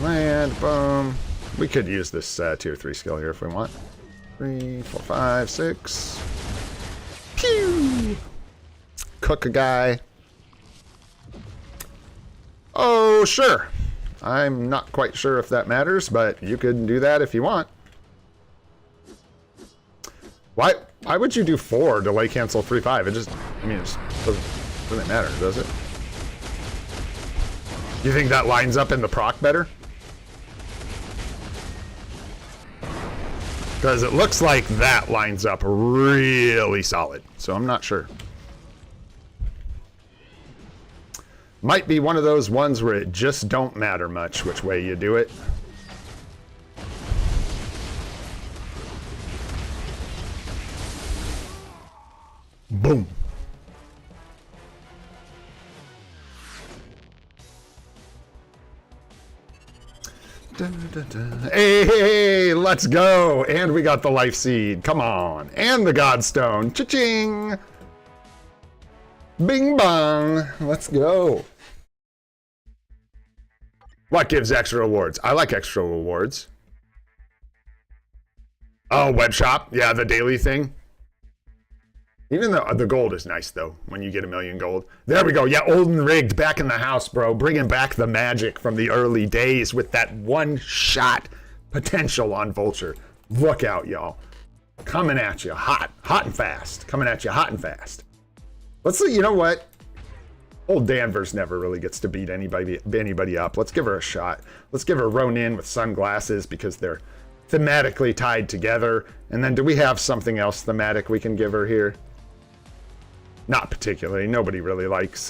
Land, boom. We could use this tier 3 skill here if we want. 3, 4, 5, 6. Pew! Cook a guy. Oh, sure. I'm not quite sure if that matters, but you could do that if you want. Why would you do 4 delay cancel 3-5? It just, I mean, it just doesn't matter, does it? You think that lines up in the proc better? Because it looks like that lines up really solid, so I'm not sure. Might be one of those ones where it just don't matter much which way you do it. Boom. Hey, let's go. And we got the life seed. Come on. And the godstone. Cha-ching. Bing bong. Let's go. What gives extra rewards? I like extra rewards. Oh, web shop. Yeah, the daily thing. Even the gold is nice, though, when you get 1,000,000 gold. There we go. Yeah, old and rigged. Back in the house, bro. Bringing back the magic from the early days with that one-shot potential on Vulture. Look out, y'all. Coming at you hot. Hot and fast. Coming at you hot and fast. Let's see. You know what? Old Danvers never really gets to beat anybody up. Let's give her a shot. Let's give her Ronin with sunglasses because they're thematically tied together. And then do we have something else thematic we can give her here? Not particularly. Nobody really likes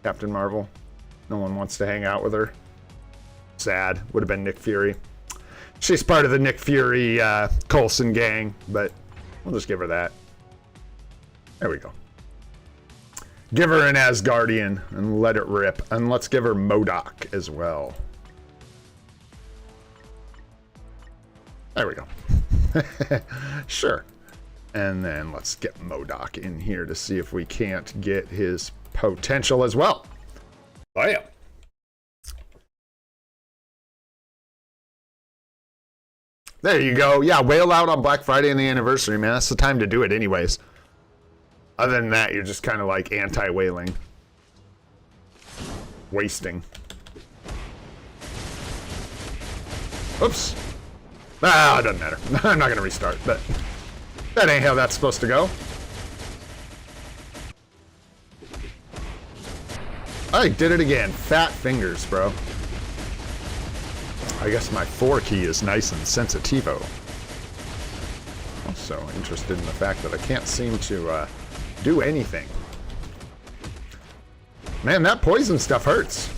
Captain Marvel. No one wants to hang out with her. Sad. Would have been Nick Fury. She's part of the Nick Fury Coulson gang, but we'll just give her that. There we go. Give her an Asgardian and let it rip. And let's give her MODOK as well. There we go. Sure. And then let's get MODOK in here to see if we can't get his potential as well. Bam. There you go. Yeah, whale out on Black Friday and the anniversary, man. That's the time to do it anyways. Other than that, you're just kind of like anti-whaling. Wasting. Oops. Ah, it doesn't matter. I'm not going to restart, but that ain't how that's supposed to go. I did it again. Fat fingers, bro. I guess my 4 key is nice and sensitivo. Also interested in the fact that I can't seem to do anything. Man, that poison stuff hurts.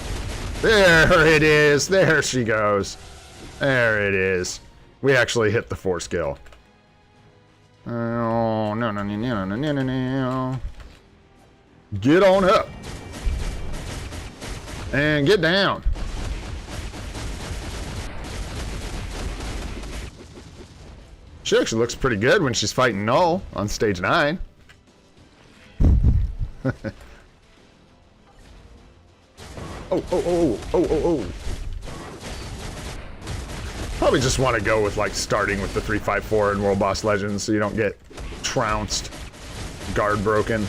There it is. There she goes. There it is. We actually hit the 4 skill. Oh, no. Get on up. And get down. She actually looks pretty good when she's fighting Null on stage 9. Oh. Probably just want to go with like starting with the 354 in World Boss Legends so you don't get trounced, guard broken.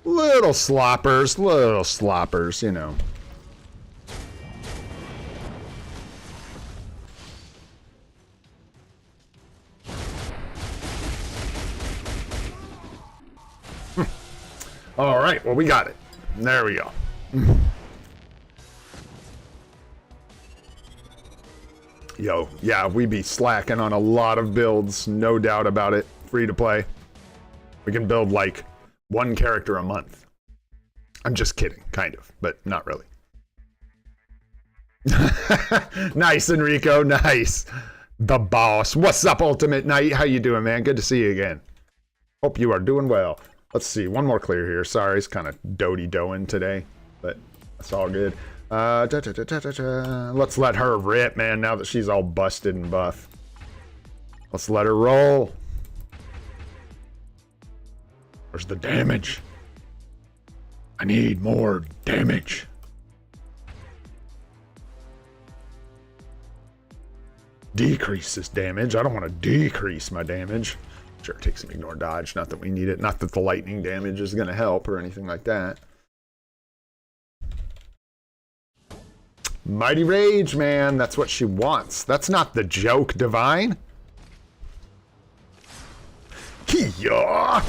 Little sloppers, you know. All right, well, we got it. There we go. Yo, yeah, we be slacking on a lot of builds, no doubt about it. Free to play. We can build like one character a month. I'm just kidding, kind of, but not really. Nice, Enrico, nice. The boss. What's up, Ultimate Knight? How you doing, man? Good to see you again. Hope you are doing well. Let's see, one more clear here. Sorry, it's kind of doty-doing today, but that's all good. Let's let her rip, man, now that she's all busted and buff. Let's let her roll. Where's the damage? I need more damage. Decrease this damage. I don't want to decrease my damage. Sure, take some ignore dodge. Not that we need it. Not that the lightning damage is going to help or anything like that. Mighty Rage, man. That's what she wants. That's not the joke, Divine. Yeah.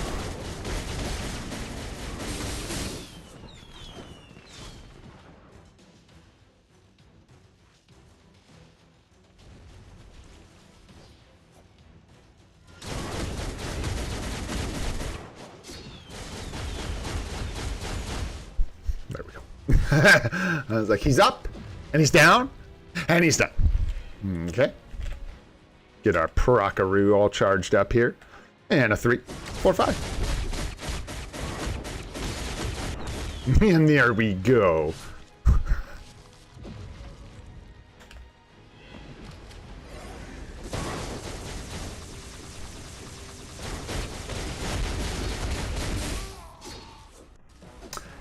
There we go. I was like, he's up. And he's down, and he's done. Okay. Get our Parakaru all charged up here. And a 3, 4, 5. And there we go.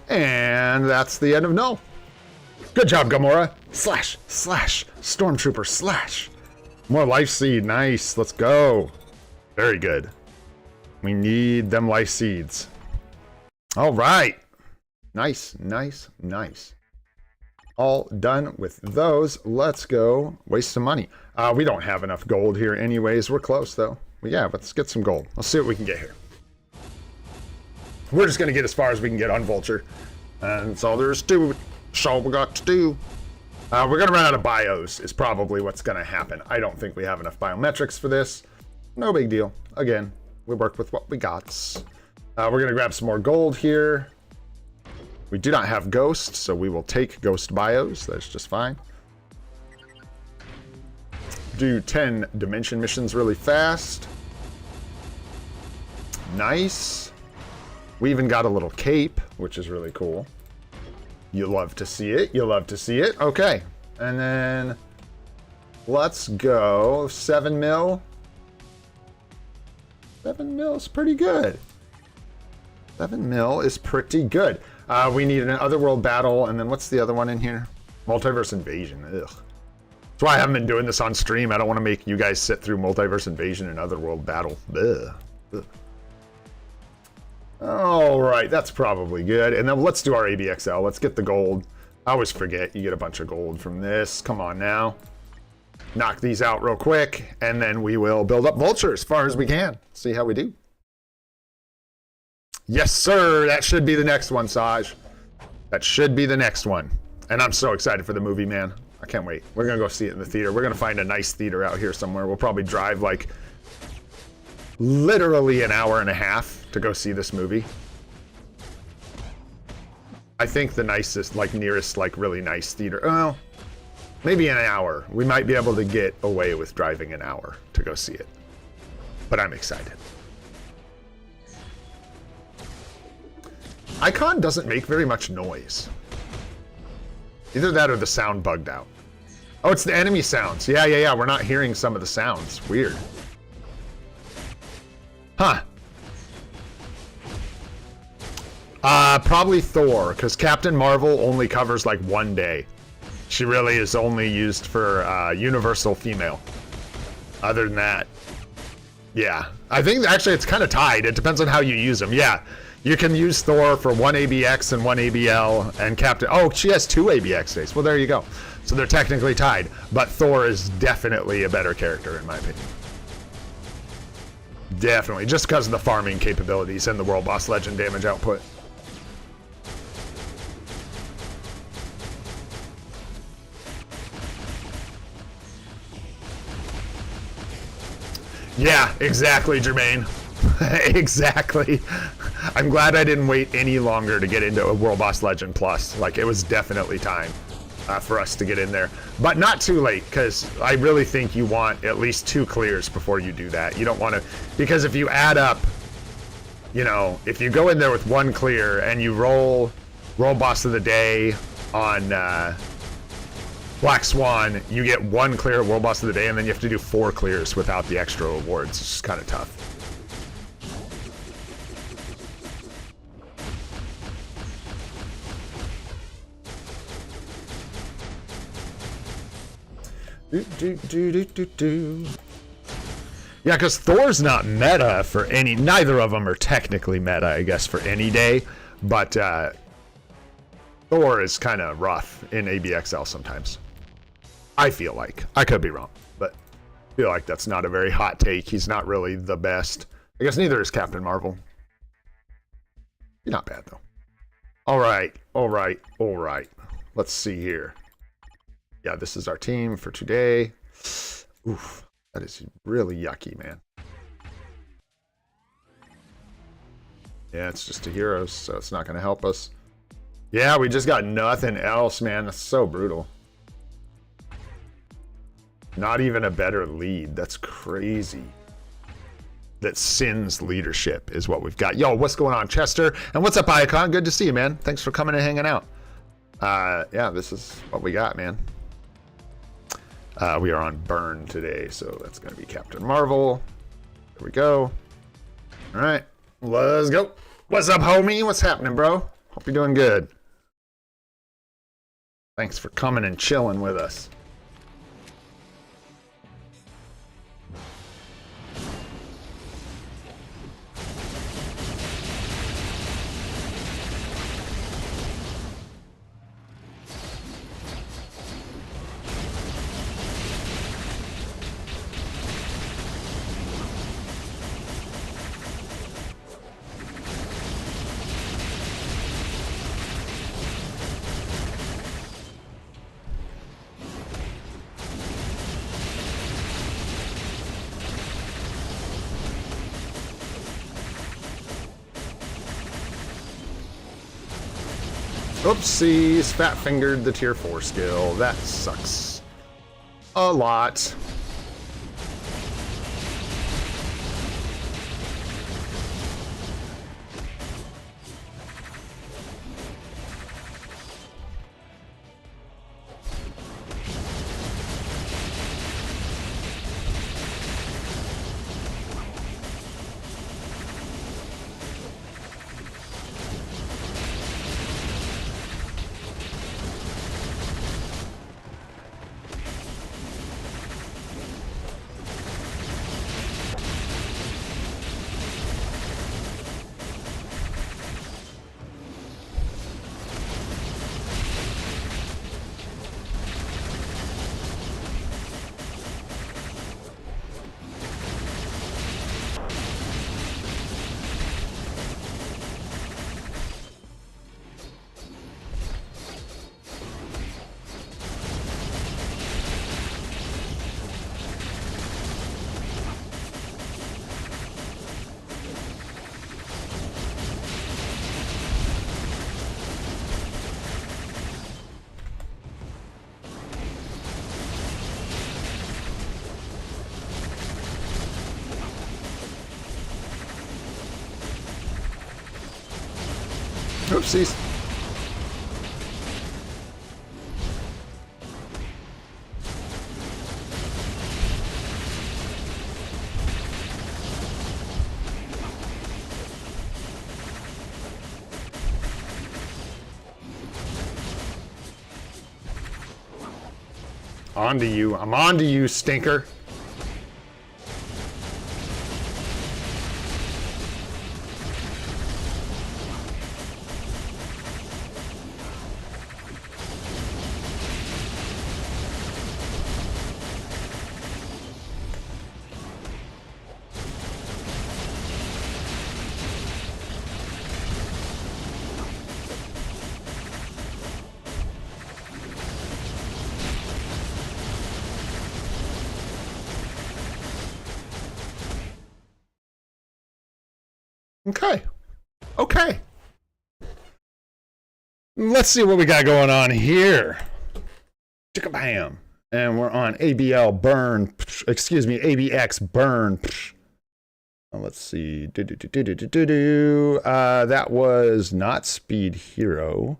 And that's the end of Null. Good job, Gamora. Slash, slash, Stormtrooper, slash. More life seed, nice, let's go. Very good. We need them life seeds. All right. Nice, nice, nice. All done with those. Let's go waste some money. We don't have enough gold here anyways. We're close though. But yeah, let's get some gold. Let's see what we can get here. We're just gonna get as far as we can get on Vulture. And that's all there is to it. That's all we got to do. We're gonna run out of bios is probably what's gonna happen. I don't think we have enough biometrics for this. No big deal. Again, we worked with what we got. We're gonna grab some more gold here. We do not have ghost, so we will take ghost bios. That's just fine. Do 10 dimension missions really fast. Nice. We even got a little cape, which is really cool. You love to see it. You love to see it. Okay. And then let's go 7 mil. 7 mil is pretty good. 7 mil is pretty good. We need an Otherworld battle. And then what's the other one in here? Multiverse Invasion. Ugh. That's why I haven't been doing this on stream. I don't want to make you guys sit through Multiverse Invasion and Otherworld battle. Ugh. Ugh. All right, that's probably good. And then let's do our ABXL. Let's get the gold. I always forget you get a bunch of gold from this. Come on now. Knock these out real quick, and then we will build up Vulture as far as we can. See how we do. Yes, sir. That should be the next one, Saj. That should be the next one. And I'm so excited for the movie, man. I can't wait. We're going to go see it in the theater. We're going to find a nice theater out here somewhere. We'll probably drive like literally an hour and a half to go see this movie. I think the nicest, like nearest, like really nice theater, well, maybe an hour. We might be able to get away with driving an hour to go see it. But I'm excited. Icon doesn't make very much noise. Either that or the sound bugged out. Oh, it's the enemy sounds. Yeah. We're not hearing some of the sounds. Weird. Huh. Probably Thor, because Captain Marvel only covers like one day. She really is only used for universal female. Other than that, yeah. I think actually it's kind of tied. It depends on how you use them. Yeah, you can use Thor for one ABX and one ABL, and Captain... Oh, she has 2 ABX days. Well, there you go. So they're technically tied, but Thor is definitely a better character in my opinion. Definitely, just because of the farming capabilities and the World Boss Legend damage output. Yeah, exactly, Jermaine. Exactly. I'm glad I didn't wait any longer to get into a World Boss Legend Plus. Like, it was definitely time for us to get in there. But not too late, because I really think you want at least 2 clears before you do that. You don't want to... Because if you add up, you know, if you go in there with 1 clear and you roll Boss of the Day on Black Swan, you get 1 clear at World Boss of the Day, and then you have to do 4 clears without the extra rewards. It's just kind of tough. Yeah, because Thor's not meta for any... Neither of them are technically meta, I guess, for any day. But Thor is kind of rough in ABXL sometimes. I feel like. I could be wrong, but I feel like that's not a very hot take. He's not really the best. I guess neither is Captain Marvel. He's not bad, though. All right. Let's see here. Yeah, this is our team for today. Oof, that is really yucky, man. Yeah, it's just a heroes, so it's not going to help us. Yeah, we just got nothing else, man. That's so brutal. Not even a better lead. That's crazy. That Sin's leadership is what we've got. Yo, what's going on, Chester? And what's up, Icon? Good to see you, man. Thanks for coming and hanging out. Yeah, this is what we got, man. We are on burn today, so that's going to be Captain Marvel. There we go. All right, let's go. What's up, homie? What's happening, bro? Hope you're doing good. Thanks for coming and chilling with us. Oopsies, fat fingered the tier 4 skill. That sucks a lot. Oopsies. On to you. I'm on to you, stinker. Okay. Okay. Let's see what we got going on here. Chicka-bam. And we're on ABL burn. Excuse me, ABX burn. Let's see. That was not Speed Hero.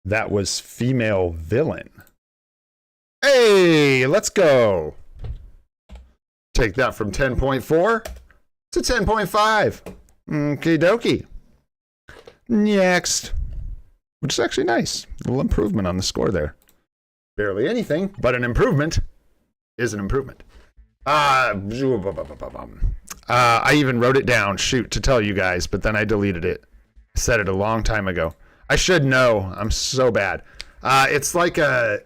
That was Female Villain. Hey, let's go. Take that from 10.4 to 10.5. Okie dokie. Next. Which is actually nice. A little improvement on the score there. Barely anything, but an improvement is an improvement. I even wrote it down, shoot, to tell you guys, but then I deleted it. I said it a long time ago. I should know. I'm so bad. It's like a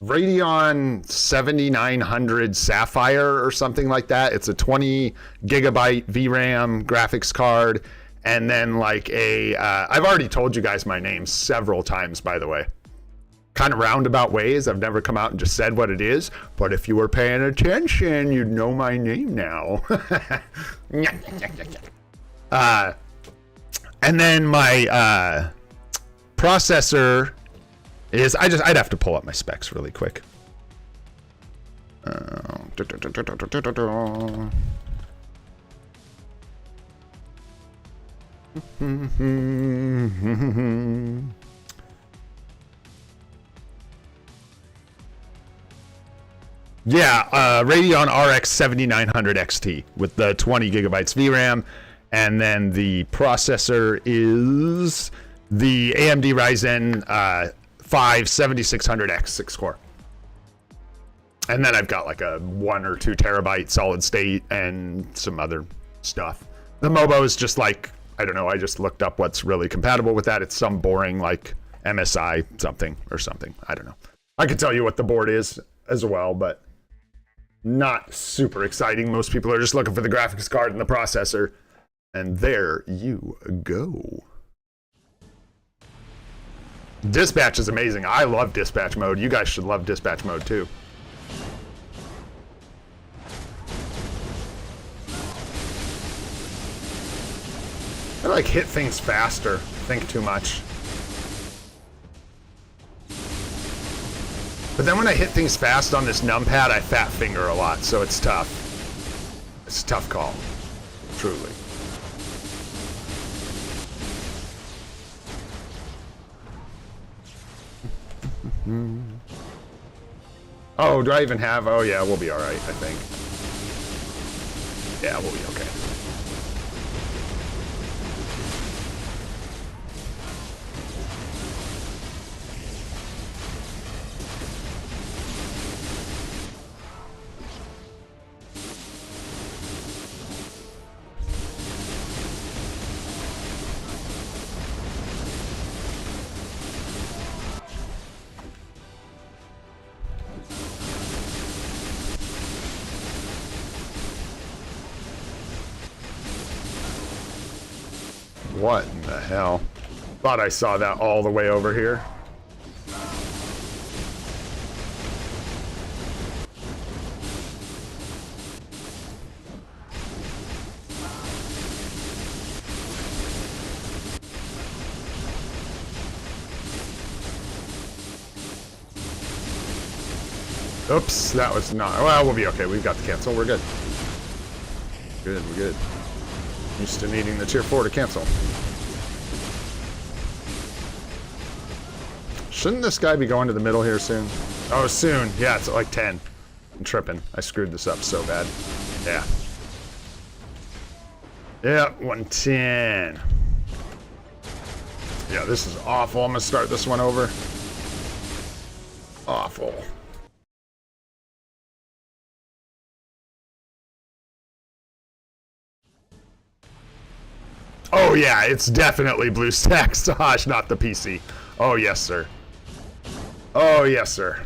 Radeon 7900 Sapphire or something like that. It's a 20 gigabyte VRAM graphics card. And then like a, I've already told you guys my name several times, by the way. Kind of roundabout ways. I've never come out and just said what it is. But if you were paying attention, you'd know my name now. And then my processor is, I'd have to pull up my specs really quick. Yeah, Radeon RX 7900 XT with the 20 gigabytes VRAM, and then the processor is the AMD Ryzen 5 7600X 6-core. And then I've got like a 1 or 2 terabyte solid state and some other stuff. The Mobo is just like, I don't know, I just looked up what's really compatible with that. It's some boring like MSI something or something. I don't know. I could tell you what the board is as well, but not super exciting. Most people are just looking for the graphics card and the processor. And there you go. Dispatch is amazing. I love dispatch mode. You guys should love dispatch mode too. I like hit things faster, think too much. But then when I hit things fast on this numpad, I fat finger a lot, so it's tough. It's a tough call, truly. Oh, do I even have? Oh yeah, we'll be all right, I think. Yeah, we'll be okay. What in the hell? Thought I saw that all the way over here. Oops, that was not. Well, we'll be okay. We've got the cancel. We're good. Good, we're good. Used to needing the tier 4 to cancel. Shouldn't this guy be going to the middle here soon? Oh, soon. Yeah, it's at like 10. I'm tripping. I screwed this up so bad. Yeah. Yeah, 110. Yeah, this is awful. I'm gonna start this one over. Awful. Oh yeah, it's definitely BlueStacks, Tosh, not the PC. Oh yes, sir. Oh yes, sir.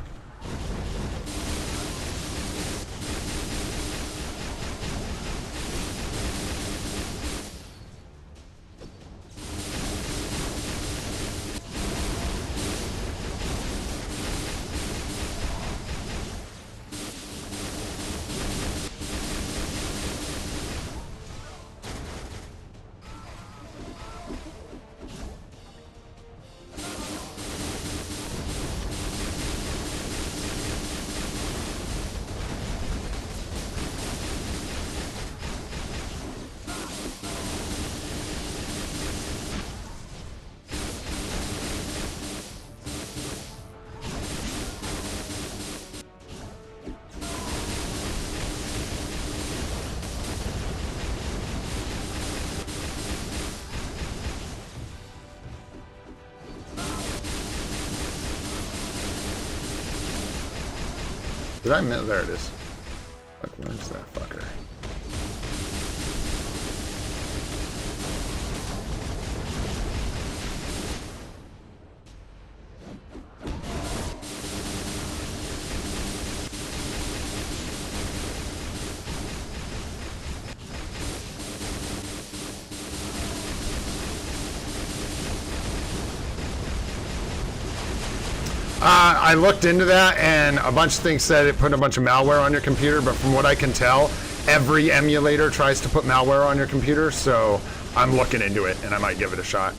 Did I miss? There it is. Where's that fucker? I looked into that, and a bunch of things said it put a bunch of malware on your computer, but from what I can tell, every emulator tries to put malware on your computer, so I'm looking into it, and I might give it a shot.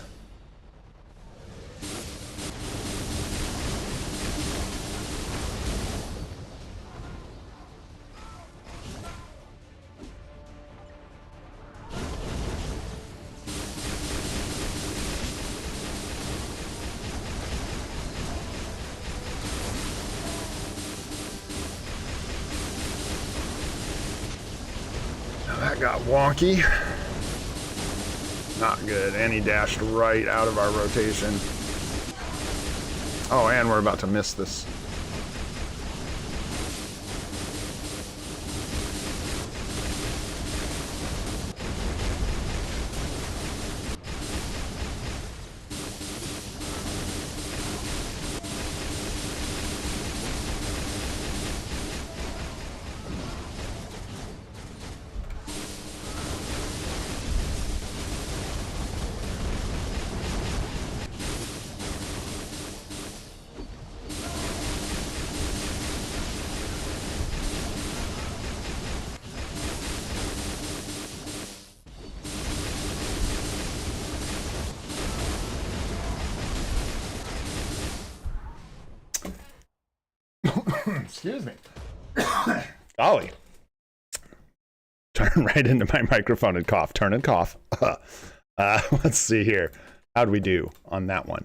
That got wonky. Not good. And he dashed right out of our rotation. Oh, and we're about to miss this. Excuse me. Golly. Turn right into my microphone and cough. Turn and cough. Let's see here. How'd we do on that one?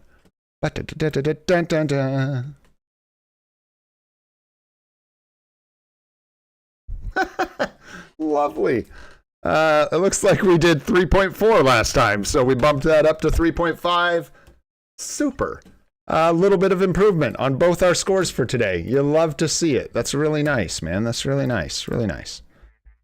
Lovely. It looks like we did 3.4 last time, so we bumped that up to 3.5. Super. A little bit of improvement on both our scores for today. You love to see it. That's really nice, man. That's really nice. Really nice.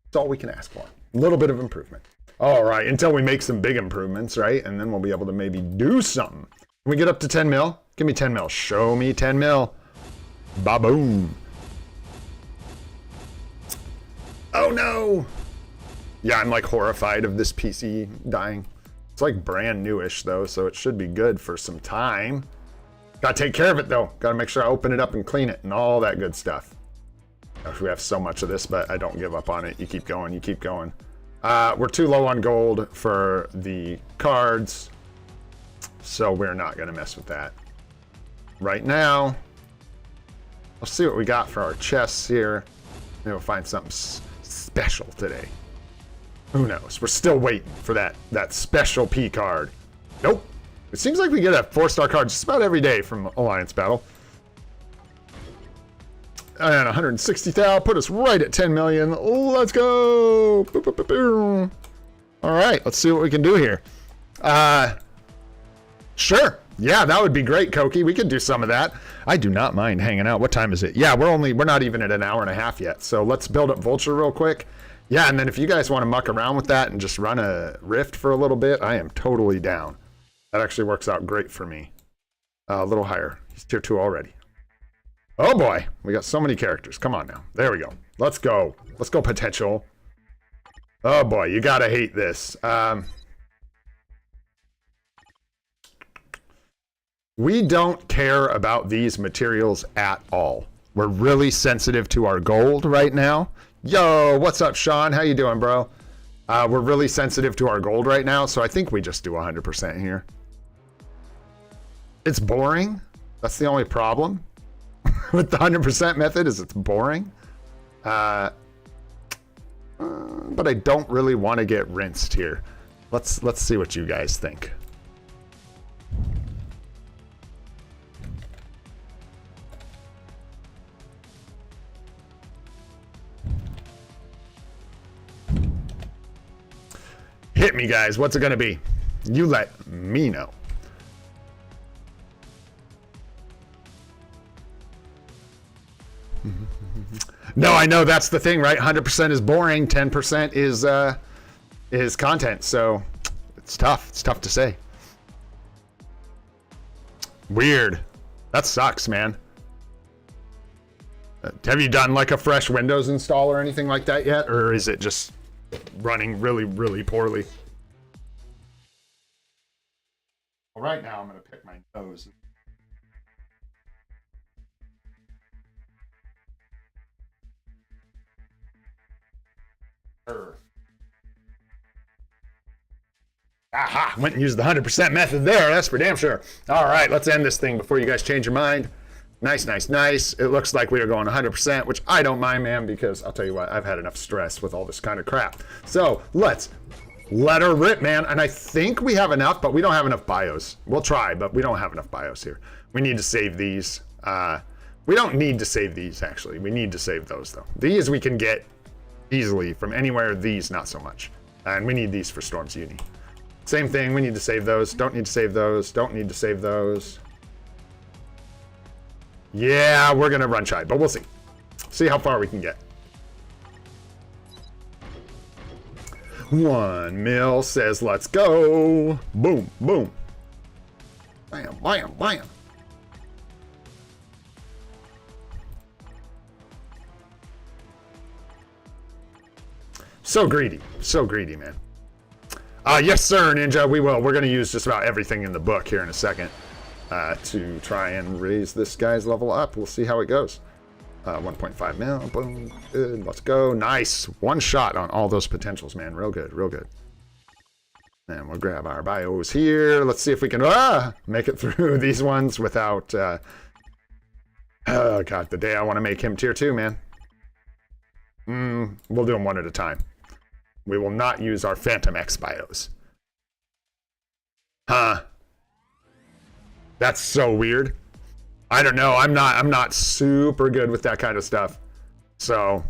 That's all we can ask for. A little bit of improvement. All right, until we make some big improvements, right? And then we'll be able to maybe do something. Can we get up to 10 mil? Give me 10 mil. Show me 10 mil. Ba-boom. Oh, no. Yeah, I'm like horrified of this PC dying. It's like brand newish, though, so it should be good for some time. Gotta take care of it, though. Gotta make sure I open it up and clean it and all that good stuff. Gosh, we have so much of this, but I don't give up on it. You keep going, you keep going. We're too low on gold for the cards, so we're not gonna mess with that. Right now, let's see what we got for our chests here. Maybe we'll find something special today. Who knows? We're still waiting for that special P card. Nope. It seems like we get a 4-star card just about every day from Alliance Battle. And 160,000 put us right at 10 million. Let's go. Boop, boop, boop, boop. All right, let's see what we can do here. Sure. Yeah, that would be great, Koki. We could do some of that. I do not mind hanging out. What time is it? Yeah, we're not even at an hour and a half yet. So let's build up Vulture real quick. Yeah, and then if you guys want to muck around with that and just run a Rift for a little bit, I am totally down. That actually works out great for me. A little higher. He's tier 2 already. Oh boy, we got so many characters. Come on now. There we go. Let's go. Let's go, potential. Oh boy, you gotta hate this. We don't care about these materials at all. We're really sensitive to our gold right now. Yo, what's up, Sean? How you doing, bro? We're really sensitive to our gold right now, so I think we just do 100% here. It's boring. That's the only problem with the 100% method is it's boring. But I don't really want to get rinsed here. Let's see what you guys think. Hit me, guys. What's it gonna be? You let me know. No, I know that's the thing, right? 100% is boring. 10% is content. So it's tough. It's tough to say. Weird. That sucks, man. Have you done like a fresh Windows install or anything like that yet? Or is it just running really, really poorly? Well, right now I'm going to pick my nose. Aha! Went and used the 100% method there. That's for damn sure. All right, let's end this thing before you guys change your mind. Nice, nice, nice. It looks like we are going 100%, which I don't mind, man, because I'll tell you what, I've had enough stress with all this kind of crap. So let's let her rip, man. And I think we have enough, but we don't have enough bios. We'll try, but we don't have enough bios here. We need to save these. We don't need to save these, actually. We need to save those, though. These we can get easily from anywhere. These, not so much. And we need these for Storm's Uni. Same thing. We need to save those. Don't need to save those. Don't need to save those. Yeah, we're going to run shy, but we'll see. See how far we can get. 1 mil says, let's go. Boom, boom. Bam, bam, bam. So greedy, man. Yes, sir, Ninja, we will. We're going to use just about everything in the book here in a second to try and raise this guy's level up. We'll see how it goes. 1.5 mil, boom, good, let's go. Nice, one shot on all those potentials, man. Real good, real good. And we'll grab our bios here. Let's see if we can make it through these ones without... oh, God, the day I want to make him tier 2, man. We'll do them one at a time. We will not use our Phantom X bios. Huh. That's so weird. I don't know. I'm not super good with that kind of stuff. So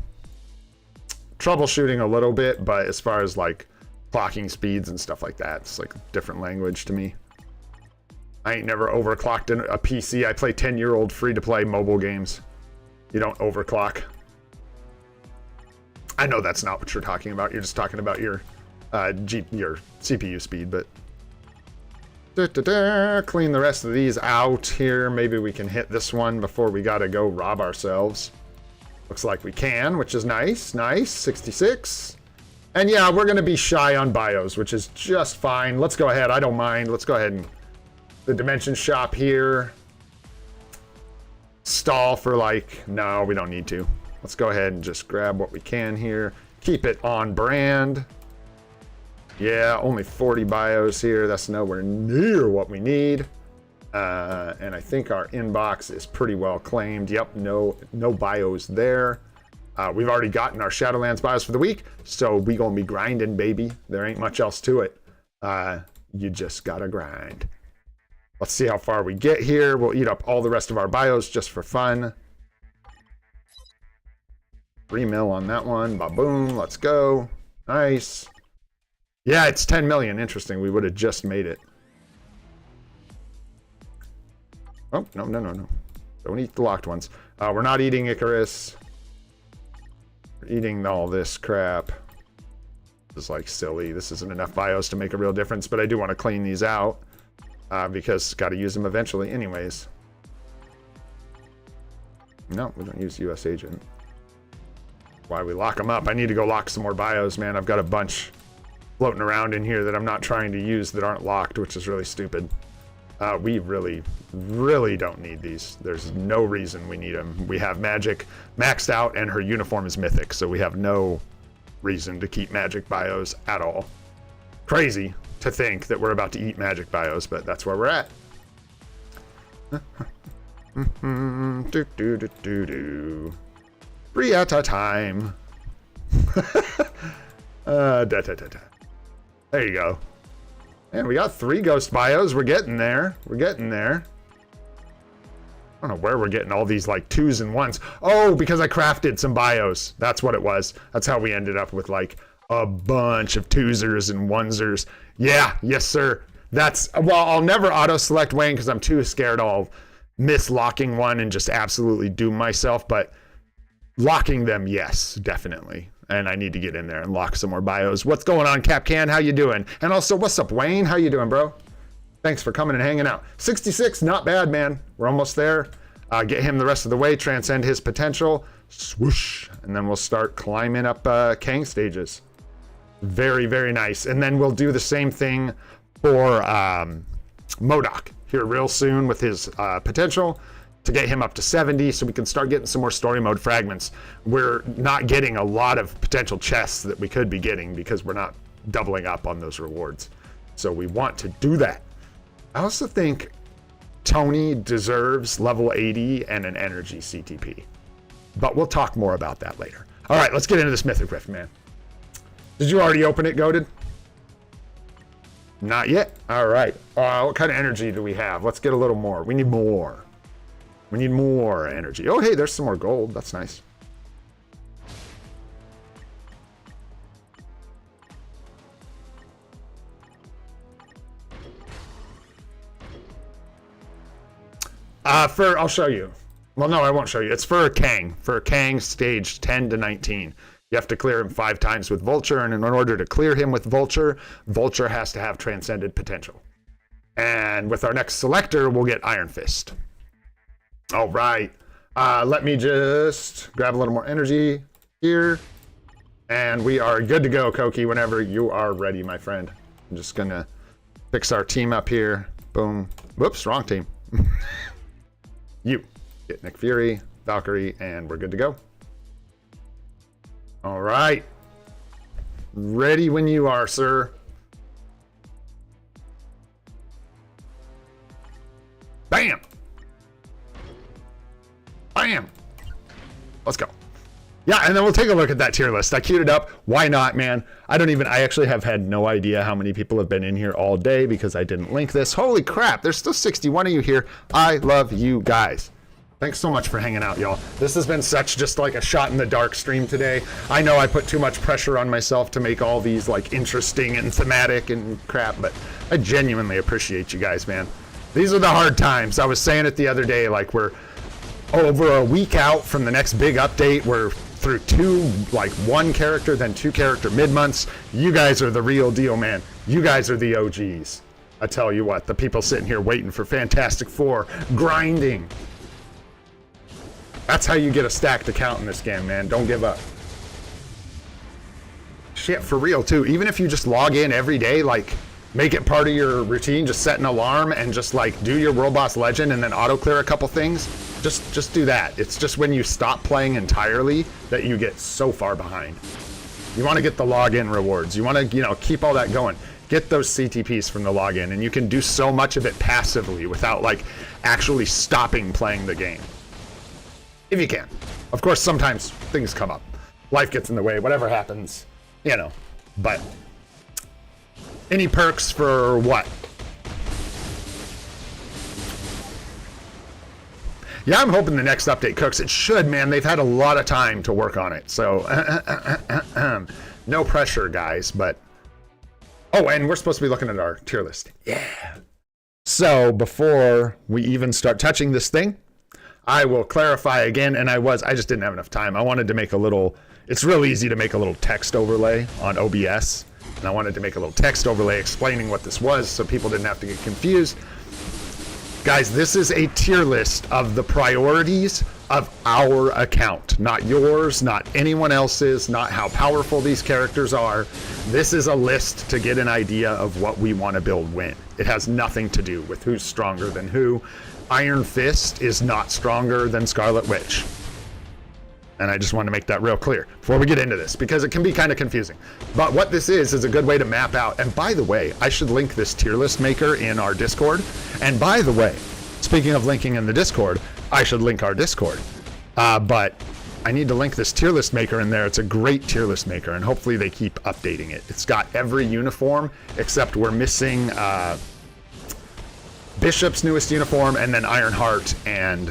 troubleshooting a little bit, but as far as like clocking speeds and stuff like that, it's like a different language to me. I ain't never overclocked a PC. I play 10-year-old free-to-play mobile games. You don't overclock. I know that's not what you're talking about. You're just talking about your your CPU speed, but clean the rest of these out here. Maybe we can hit this one before we gotta go rob ourselves. Looks like we can, which is nice. Nice, 66. And yeah, we're gonna be shy on bios, which is just fine. Let's go ahead, I don't mind. Let's go ahead and the dimension shop here. Stall for like, no, we don't need to. Let's go ahead and just grab what we can here. Keep it on brand. Yeah, only 40 bios here. That's nowhere near what we need. And I think our inbox is pretty well claimed. Yep, no bios there. We've already gotten our Shadowlands bios for the week, so we gonna be grinding, baby. There ain't much else to it. You just gotta grind. Let's see how far we get here. We'll eat up all the rest of our bios just for fun. 3 mil on that one. Ba-boom. Let's go. Nice. Yeah, it's 10 million. Interesting. We would have just made it. Oh, no. Don't eat the locked ones. We're not eating Icarus. We're eating all this crap. This is like silly. This isn't enough bios to make a real difference, but I do want to clean these out because got to use them eventually anyways. No, we don't use US Agent. Why we lock them up. I need to go lock some more bios, man. I've got a bunch floating around in here that I'm not trying to use that aren't locked, which is really stupid. We really, really don't need these. There's no reason we need them. We have Magic maxed out and her uniform is mythic, so we have no reason to keep Magic bios at all. Crazy to think that we're about to eat Magic bios, but that's where we're at. Three at a time. There you go. Man, we got 3 ghost bios. We're getting there. We're getting there. I don't know where we're getting all these like 2s and 1s. Oh, because I crafted some bios. That's what it was. That's how we ended up with like a bunch of 2sers and 1sers. Yeah, yes, sir. That's, well, I'll never auto select Wayne because I'm too scared I'll miss locking one and just absolutely doom myself. But locking them, yes, definitely. And I need to get in there and lock some more bios. What's going on, Capcan? How you doing? And also, what's up, Wayne? How you doing, bro? Thanks for coming and hanging out. 66, not bad, man. We're almost there. Get him the rest of the way, transcend his potential. Swoosh. And then we'll start climbing up Kang stages. Very, very nice. And then we'll do the same thing for MODOK here real soon with his potential to get him up to 70 so we can start getting some more story mode fragments. We're not getting a lot of potential chests that we could be getting because we're not doubling up on those rewards. So we want to do that. I also think Tony deserves level 80 and an energy CTP. But we'll talk more about that later. All right, let's get into this Mythic Rift, man. Did you already open it, Goated? Not yet? All right. What kind of energy do we have? Let's get a little more. We need more. We need more energy. Oh, hey, there's some more gold. That's nice. I'll show you. Well, no, I won't show you. It's for Kang. For Kang stage 10 to 19. You have to clear him 5 times with Vulture, and in order to clear him with Vulture, Vulture has to have transcended potential. And with our next selector, we'll get Iron Fist. All right. Let me just grab a little more energy here. And we are good to go, Koki, whenever you are ready, my friend. I'm just going to fix our team up here. Boom. Whoops, wrong team. You get Nick Fury, Valkyrie, and we're good to go. All right. Ready when you are, sir. Bam. Bam. Let's go. Yeah, and then we'll take a look at that tier list. I queued it up. Why not, man? I actually have had no idea how many people have been in here all day because I didn't link this. Holy crap, there's still 61 of you here. I love you guys. Thanks so much for hanging out, y'all. This has been such just like a shot in the dark stream today. I know I put too much pressure on myself to make all these like interesting and thematic and crap, but I genuinely appreciate you guys, man. These are the hard times. I was saying it the other day, like we're over a week out from the next big update. We're through 1 character, then 2 character mid-months. You guys are the real deal, man. You guys are the OGs. I tell you what, the people sitting here waiting for Fantastic Four, grinding. That's how you get a stacked account in this game, man. Don't give up. Shit, for real, too. Even if you just log in every day, like, make it part of your routine, just set an alarm and just, like, do your World Boss Legend and then auto-clear a couple things. Just do that. It's just when you stop playing entirely that you get so far behind. You want to get the login rewards. You want to, keep all that going. Get those CTPs from the login, and you can do so much of it passively without, like, actually stopping playing the game. If you can. Of course, sometimes things come up. Life gets in the way, whatever happens, But any perks for what? Yeah, I'm hoping the next update cooks. It should, man. They've had a lot of time to work on it. So, no pressure, guys. But, oh, and we're supposed to be looking at our tier list. Yeah. So, before we even start touching this thing, I will clarify again, and I just didn't have enough time. I wanted to make it's real easy to make a little text overlay on OBS, and I wanted to make a little text overlay explaining what this was so people didn't have to get confused. Guys, this is a tier list of the priorities of our account, not yours, not anyone else's, not how powerful these characters are. This is a list to get an idea of what we want to build when. It has nothing to do with who's stronger than who. Iron Fist is not stronger than Scarlet Witch. And I just want to make that real clear before we get into this, because it can be kind of confusing. But what this is a good way to map out. And by the way, I should link this tier list maker in our Discord. And by the way, speaking of linking in the Discord, I should link our Discord. But I need to link this tier list maker in there. It's a great tier list maker, and hopefully they keep updating it. It's got every uniform except we're missing Bishop's newest uniform, and then Ironheart and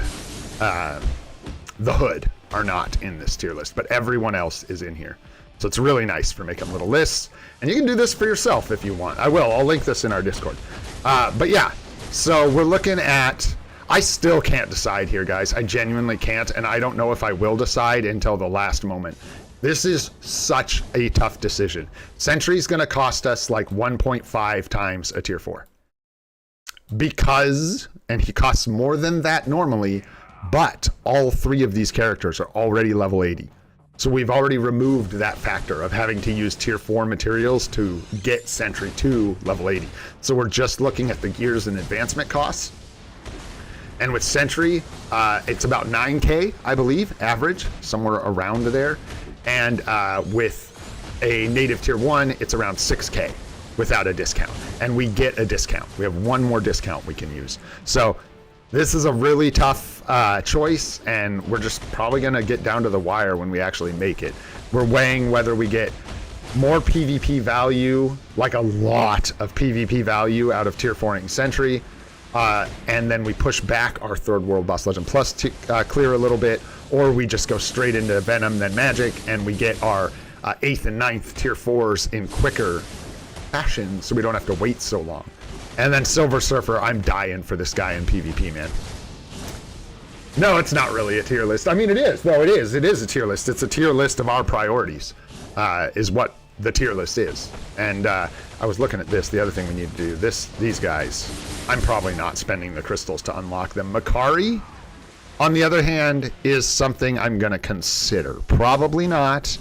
the Hood are not in this tier list, but everyone else is in here. So it's really nice for making little lists, and you can do this for yourself if you want. I'll link this in our Discord. But yeah, so we're looking at, I still can't decide here, guys. I genuinely can't, and I don't know if I will decide until the last moment. This is such a tough decision. Sentry's going to cost us like 1.5 times a tier 4. Because, and he costs more than that normally, but all 3 of these characters are already level 80. So we've already removed that factor of having to use tier 4 materials to get Sentry to level 80. So we're just looking at the gears and advancement costs. And with Sentry, it's about 9K, I believe, average, somewhere around there. And with a native tier 1, it's around 6K without a discount. And we get a discount. We have one more discount we can use. So this is a really tough choice, and we're just probably going to get down to the wire when we actually make it. We're weighing whether we get more PvP value, like a lot of PvP value out of tier 4ing Sentry, and then we push back our 3rd World Boss Legend Plus to clear a little bit, or we just go straight into Venom, then Magic, and we get our 8th and 9th tier 4s in quicker fashion, so we don't have to wait so long. And then Silver Surfer, I'm dying for this guy in PvP, man. No, it's not really a tier list. I mean, it is. No, it is. It is a tier list. It's a tier list of our priorities, is what the tier list is. And I was looking at this. The other thing we need to do, these guys, I'm probably not spending the crystals to unlock them. Makari, on the other hand, is something I'm going to consider. Probably not,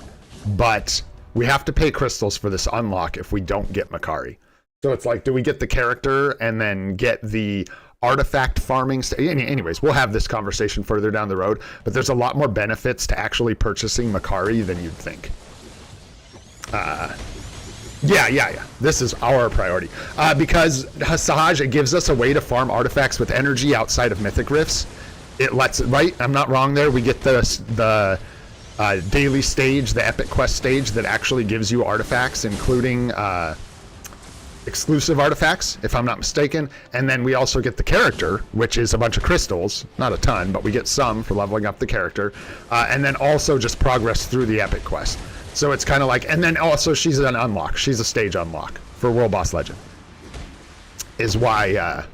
but we have to pay crystals for this unlock if we don't get Makari. So it's like, do we get the character and then get the artifact farming? Anyways, we'll have this conversation further down the road, but there's a lot more benefits to actually purchasing Makari than you'd think. Yeah. This is our priority. Because Sahaj, it gives us a way to farm artifacts with energy outside of Mythic Rifts. It lets it, right? I'm not wrong there. We get the daily stage, the Epic Quest stage that actually gives you artifacts, including exclusive artifacts, if I'm not mistaken. And then we also get the character, which is a bunch of crystals, not a ton, but we get some for leveling up the character. And then also just progress through the Epic Quest. So it's kind of like, and then also she's an unlock. She's a stage unlock for World Boss Legend. Is why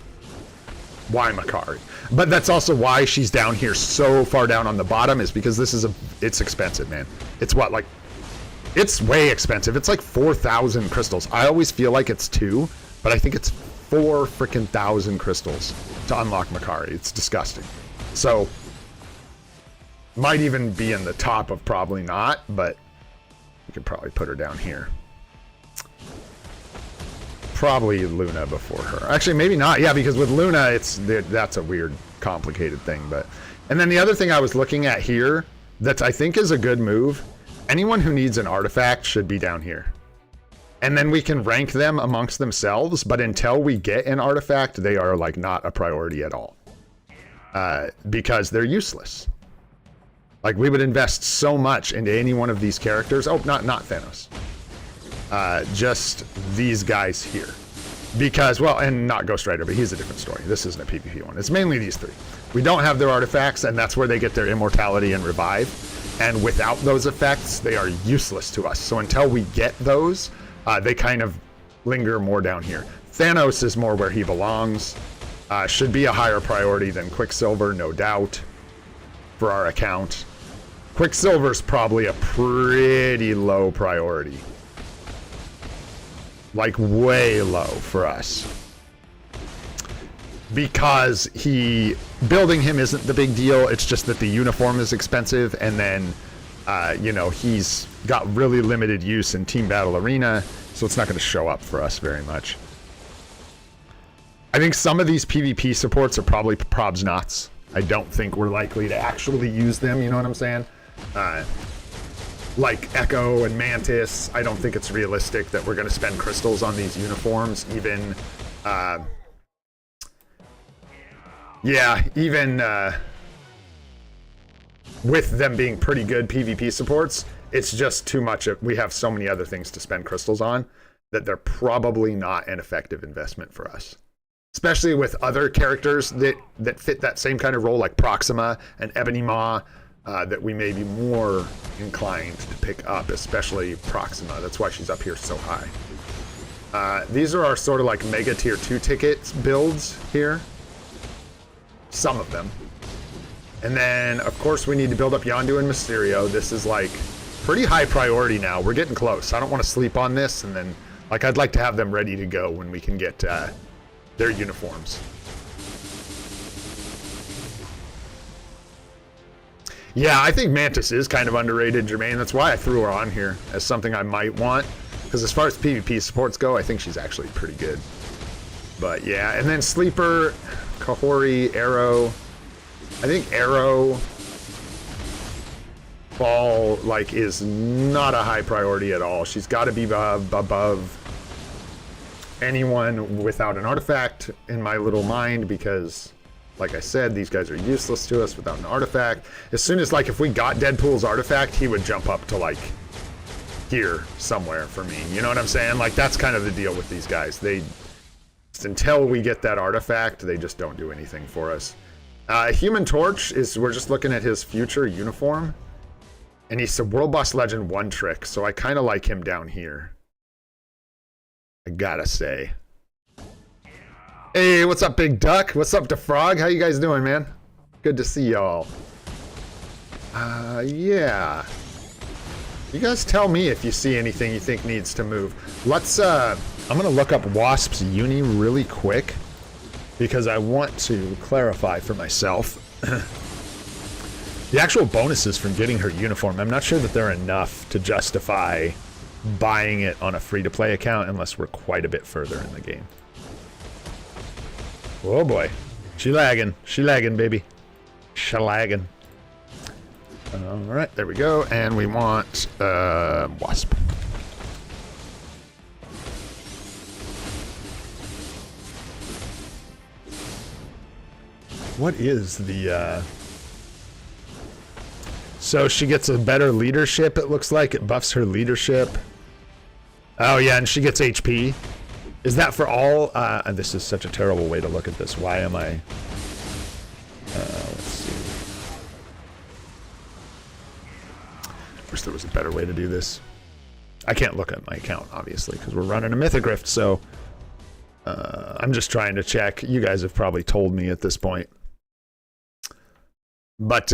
Makari. But that's also why she's down here so far down on the bottom, is because this is it's expensive, man. It's what, like, it's way expensive. It's like 4,000 crystals. I always feel like it's 2, but I think it's 4 freaking thousand crystals to unlock Makari. It's disgusting. So, might even be in the top of probably not, but we could probably put her down here. Probably Luna before her. Actually, maybe not. Yeah, because with Luna, that's a weird, complicated thing. But, and then the other thing I was looking at here that I think is a good move, anyone who needs an artifact should be down here. And then we can rank them amongst themselves, but until we get an artifact, they are like not a priority at all. Because they're useless. Like, we would invest so much into any one of these characters. Oh, not Thanos. Just these guys here. Because, well, and not Ghost Rider, but he's a different story. This isn't a PvP one. It's mainly these 3. We don't have their artifacts, and that's where they get their immortality and revive. And without those effects, they are useless to us. So until we get those, they kind of linger more down here. Thanos is more where he belongs. Should be a higher priority than Quicksilver, no doubt, for our account. Quicksilver's probably a pretty low priority. Like, way low for us. Because building him isn't the big deal. It's just that the uniform is expensive, and then, you know, he's got really limited use in Team Battle Arena, so it's not going to show up for us very much. I think some of these PvP supports are probably probs knots. I don't think we're likely to actually use them, you know what I'm saying? Like Echo and Mantis, I don't think it's realistic that we're going to spend crystals on these uniforms, even... yeah, even with them being pretty good PvP supports, it's just too much. We have so many other things to spend crystals on that they're probably not an effective investment for us. Especially with other characters that fit that same kind of role, like Proxima and Ebony Maw, that we may be more inclined to pick up, especially Proxima. That's why she's up here so high. These are our sort of like Mega Tier 2 tickets builds here. some of them. And then, of course, we need to build up Yondu and Mysterio. This is, like, pretty high priority now. We're getting close. I don't want to sleep on this, and then, like, I'd like to have them ready to go when we can get their uniforms. Yeah, I think Mantis is kind of underrated, Jermaine. That's why I threw her on here as something I might want. Because as far as PvP supports go, I think she's actually pretty good. But, yeah, and then Sleeper, Kahori, Arrow. I think Arrow Ball, like, is not a high priority at all. She's got to be above anyone without an artifact in my little mind, because, like I said, these guys are useless to us without an artifact. As soon as, like, if we got Deadpool's artifact, he would jump up to, like, here somewhere for me. You know what I'm saying? Like, that's kind of the deal with these guys. They, until we get that artifact, they just don't do anything for us. Human Torch is, we're just looking at his future uniform, and he's a World Boss Legend 1 trick, so I kind of like him down here, I gotta say. Hey, what's up, Big Duck? What's up, DeFrog? How you guys doing, man? Good to see y'all. Yeah. You guys tell me if you see anything you think needs to move. Let's, I'm gonna look up Wasp's uni really quick, because I want to clarify for myself the actual bonuses from getting her uniform. I'm not sure that they're enough to justify buying it on a free-to-play account unless we're quite a bit further in the game. Oh boy, she lagging, baby, she lagging. All right, there we go, and we want Wasp. What is the, so she gets a better leadership, it looks like. It buffs her leadership. Oh yeah, and she gets HP. Is that for all? This is such a terrible way to look at this. Why am I... let's see. I wish there was a better way to do this. I can't look at my account, obviously, because we're running a Mythogrift, so... I'm just trying to check. You guys have probably told me at this point. But,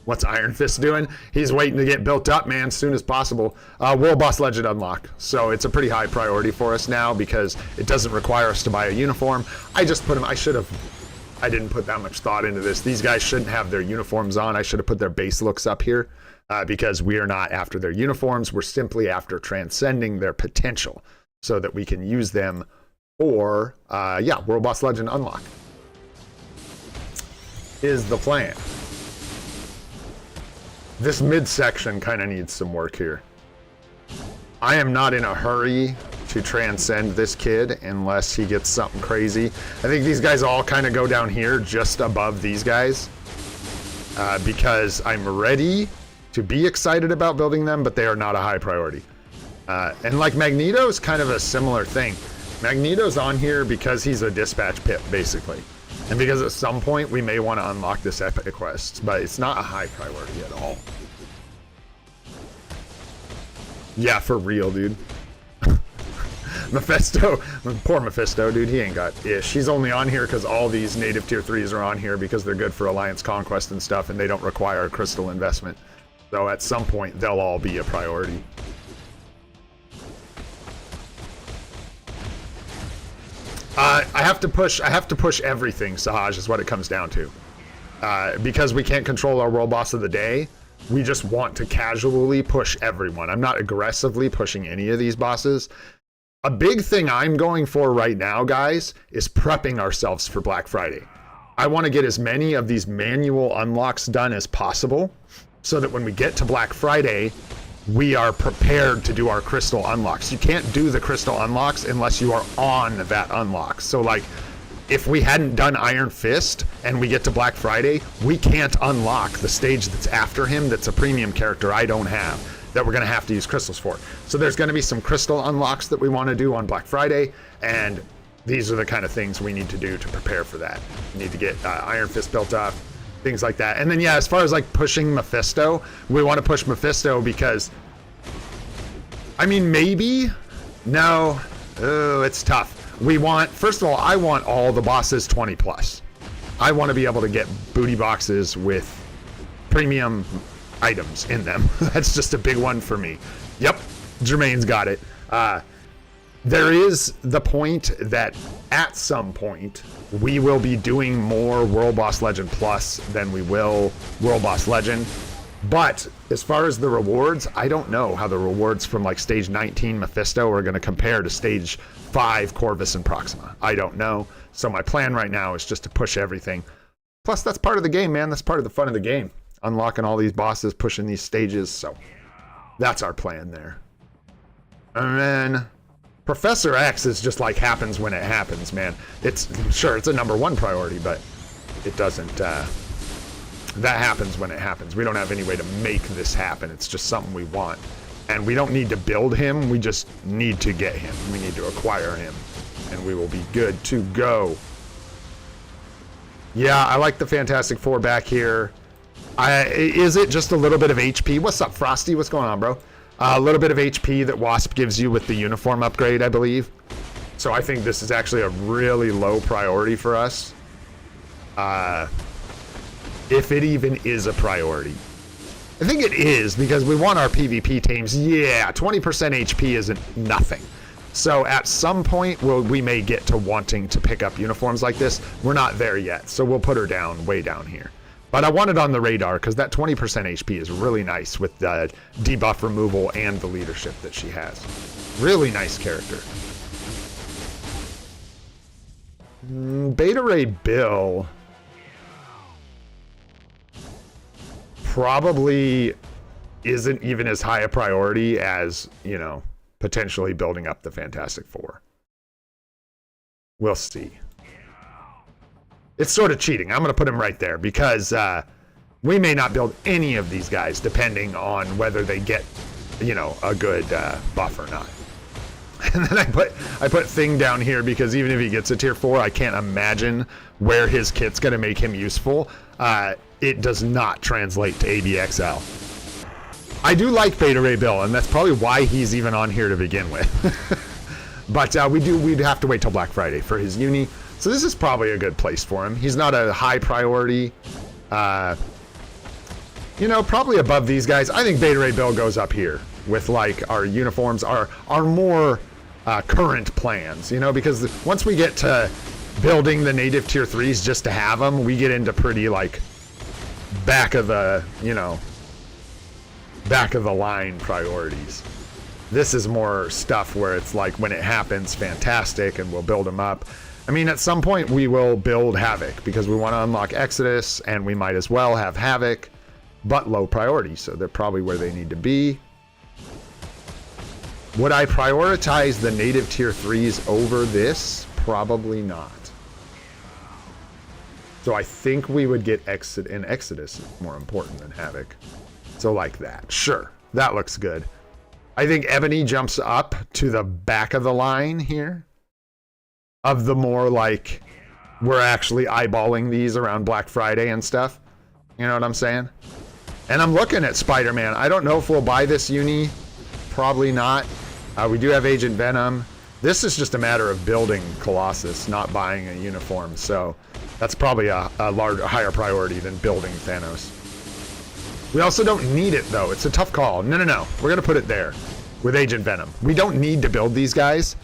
what's Iron Fist doing? He's waiting to get built up, man, as soon as possible. World Boss Legend unlock. So it's a pretty high priority for us now because it doesn't require us to buy a uniform. I just put them, I didn't put that much thought into this. These guys shouldn't have their uniforms on. I should have put their base looks up here because we are not after their uniforms. We're simply after transcending their potential so that we can use them for, yeah, World Boss Legend unlock is the plan. This midsection kind of needs some work here. I am not in a hurry to transcend this kid unless he gets something crazy. I think these guys all kind of go down here just above these guys because I'm ready to be excited about building them, but they are not a high priority. And like Magneto's kind of a similar thing. Magneto's on here because he's a dispatch pip, basically. And because at some point we may want to unlock this epic quest, but it's not a high priority at all. Yeah, for real, dude. Mephisto, poor Mephisto, dude, he ain't got ish. He's only on here because all these native tier 3s are on here because they're good for Alliance Conquest and stuff, and they don't require a crystal investment. So at some point, they'll all be a priority. I have to push everything, Sahaj, is what it comes down to. Because we can't control our world boss of the day, we just want to casually push everyone. I'm not aggressively pushing any of these bosses. A big thing I'm going for right now, guys, is prepping ourselves for Black Friday. I want to get as many of these manual unlocks done as possible so that when we get to Black Friday, we are prepared to do our crystal unlocks. You can't do the crystal unlocks unless you are on that unlock. So like, if we hadn't done Iron Fist and we get to Black Friday, we can't unlock the stage that's after him that's a premium character I don't have, that we're gonna have to use crystals for. So there's gonna be some crystal unlocks that we wanna do on Black Friday, and these are the kind of things we need to do to prepare for that. We need to get Iron Fist built up, things like that. And then yeah, as far as like pushing Mephisto, we want to push Mephisto because, I mean, maybe, no, oh, it's tough. We want, first of all, I want all the bosses 20 plus. I want to be able to get booty boxes with premium items in them. That's just a big one for me. Yep, Jermaine's got it. There is the point that at some point we will be doing more World Boss Legend Plus than we will World Boss Legend. But as far as the rewards, I don't know how the rewards from like stage 19 Mephisto are going to compare to stage 5 Corvus and Proxima. I don't know. So my plan right now is just to push everything. Plus, that's part of the game, man. That's part of the fun of the game. Unlocking all these bosses, pushing these stages. So that's our plan there. And then Professor X is just like happens when it happens, man. It's sure it's a #1 priority, but it doesn't. That happens when it happens. We don't have any way to make this happen. It's just something we want, and we don't need to build him. We just need to get him. We need to acquire him, and we will be good to go. Yeah, I like the Fantastic Four back here. Is it just a little bit of HP? What's up, Frosty? What's going on, bro? A little bit of HP that Wasp gives you with the uniform upgrade, I believe. So I think this is actually a really low priority for us. If it even is a priority. I think it is, because we want our PvP teams. Yeah, 20% HP isn't nothing. So at some point, we may get to wanting to pick up uniforms like this. We're not there yet, so we'll put her down, way down here. But I want it on the radar because that 20% HP is really nice with the debuff removal and the leadership that she has. Really nice character. Beta Ray Bill probably isn't even as high a priority as, you know, potentially building up the Fantastic Four. We'll see. It's sort of cheating. I'm going to put him right there because we may not build any of these guys depending on whether they get, you know, a good buff or not. And then I put Thing down here because even if he gets a tier 4, I can't imagine where his kit's going to make him useful. It does not translate to ABXL. I do like Beta Ray Bill, and that's probably why he's even on here to begin with. But we'd have to wait till Black Friday for his uni. So this is probably a good place for him. He's not a high priority. You know, probably above these guys. I think Beta Ray Bill goes up here with like our uniforms, our more current plans, you know, because once we get to building the native tier 3s just to have them, we get into pretty like back of the, you know, back of the line priorities. This is more stuff where it's like when it happens, fantastic, and we'll build them up. I mean, at some point we will build Havoc because we want to unlock Exodus, and we might as well have Havoc, but low priority, so they're probably where they need to be. Would I prioritize the native tier 3s over this? Probably not. So I think we would get Exodus more important than Havoc. So like that. Sure, that looks good. I think Ebony jumps up to the back of the line here. Of the more like, we're actually eyeballing these around Black Friday and stuff. You know what I'm saying? And I'm looking at Spider-Man. I don't know if we'll buy this uni. Probably not. We do have Agent Venom. This is just a matter of building Colossus, not buying a uniform. So that's probably a higher priority than building Thanos. We also don't need it, though. It's a tough call. No. We're going to put it there with Agent Venom. We don't need to build these guys.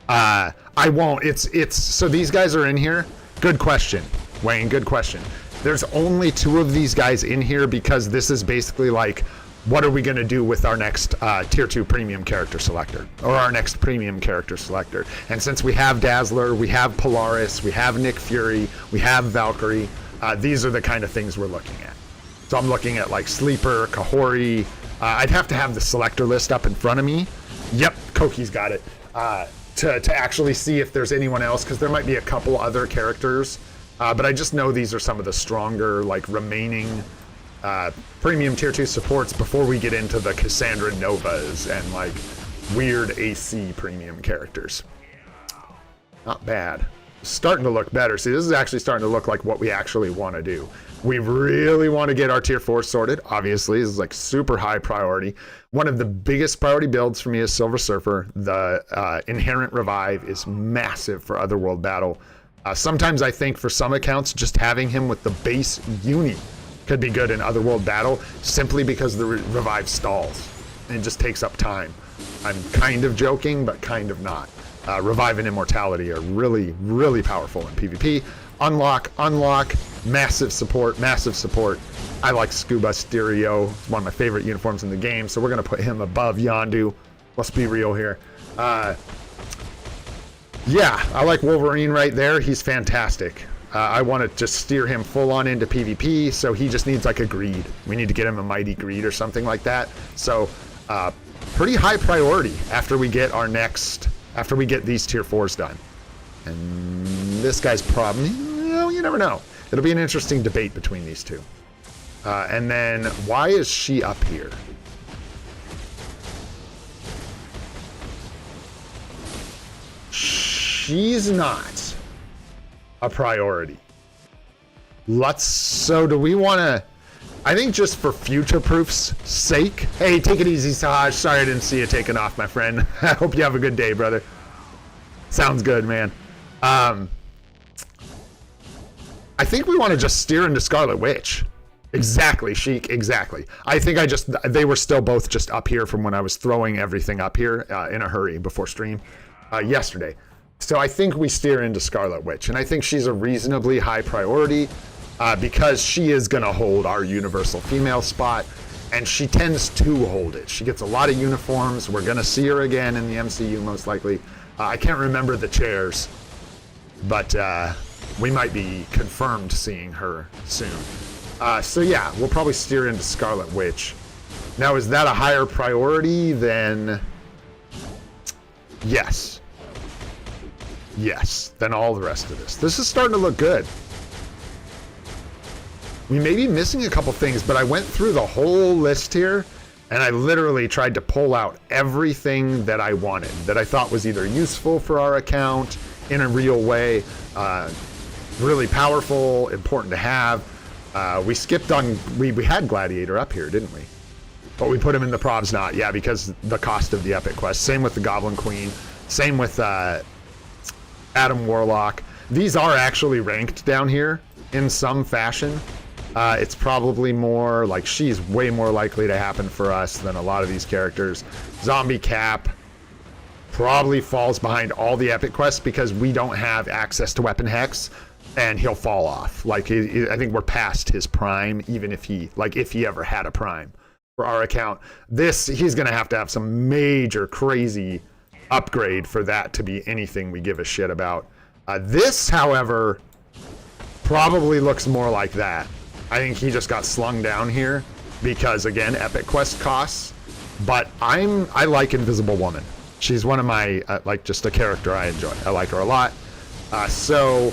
I won't. So these guys are in here. Good question, Wayne. Good question. There's only 2 of these guys in here because this is basically like, what are we going to do with our next tier 2 premium character selector or our next premium character selector? And since we have Dazzler, we have Polaris, we have Nick Fury, we have Valkyrie, these are the kind of things we're looking at. So I'm looking at like Sleeper, Kahori. I'd have to have the selector list up in front of me. Yep, Koki's got it. To actually see if there's anyone else, because there might be a couple other characters. But I just know these are some of the stronger, like, remaining premium tier 2 supports before we get into the Cassandra Novas and, like, weird AC premium characters. Not bad. Starting to look better. See, this is actually starting to look like what we actually want to do. We really want to get our tier 4 sorted. Obviously, this is like super high priority. One of the biggest priority builds for me is Silver Surfer. The Inherent Revive is massive for Otherworld Battle. Sometimes I think for some accounts, just having him with the base uni could be good in Otherworld Battle, simply because the revive stalls. And it just takes up time. I'm kind of joking, but kind of not. Revive and Immortality are really, really powerful in PvP. Unlock, massive support, massive support. I like Scuba Stereo. It's one of my favorite uniforms in the game, so we're going to put him above Yondu. Let's be real here. Yeah, I like Wolverine right there. He's fantastic. I want to just steer him full on into PvP, so he just needs like a greed. We need to get him a mighty greed or something like that. So pretty high priority after we get our next, after we get these tier 4s done. And this guy's probably, you never know. It'll be an interesting debate between these two. And then why is she up here? She's not a priority. So do we want to, I think just for future proof's sake. Hey, take it easy, Sahaj. Sorry I didn't see you taking off, my friend. I hope you have a good day, brother. Sounds good, man. I think we want to just steer into Scarlet Witch. Exactly, Sheik, exactly. I think they were still both just up here from when I was throwing everything up here in a hurry before stream yesterday. So I think we steer into Scarlet Witch, and I think she's a reasonably high priority because she is going to hold our universal female spot, and she tends to hold it. She gets a lot of uniforms. We're going to see her again in the MCU most likely. I can't remember the chairs, but we might be confirmed seeing her soon. So yeah, we'll probably steer into Scarlet Witch. Now, is that a higher priority than... Yes. Yes, than all the rest of this. This is starting to look good. We may be missing a couple things, but I went through the whole list here, and I literally tried to pull out everything that I wanted, that I thought was either useful for our account, in a real way, really powerful, important to have. We skipped on, we had Gladiator up here, didn't we? But we put him in the Provs not, yeah, because the cost of the Epic Quest. Same with the Goblin Queen. Same with Adam Warlock. These are actually ranked down here in some fashion. It's probably more, like, she's way more likely to happen for us than a lot of these characters. Zombie Cap probably falls behind all the Epic Quests because we don't have access to Weapon Hex, and he'll fall off. Like, I think we're past his prime, even if he ever had a prime for our account. He's going to have some major crazy upgrade for that to be anything we give a shit about. This, however, probably looks more like that. I think he just got slung down here because, again, Epic Quest costs. But I like Invisible Woman. She's one of my, like, just a character I enjoy. I like her a lot. So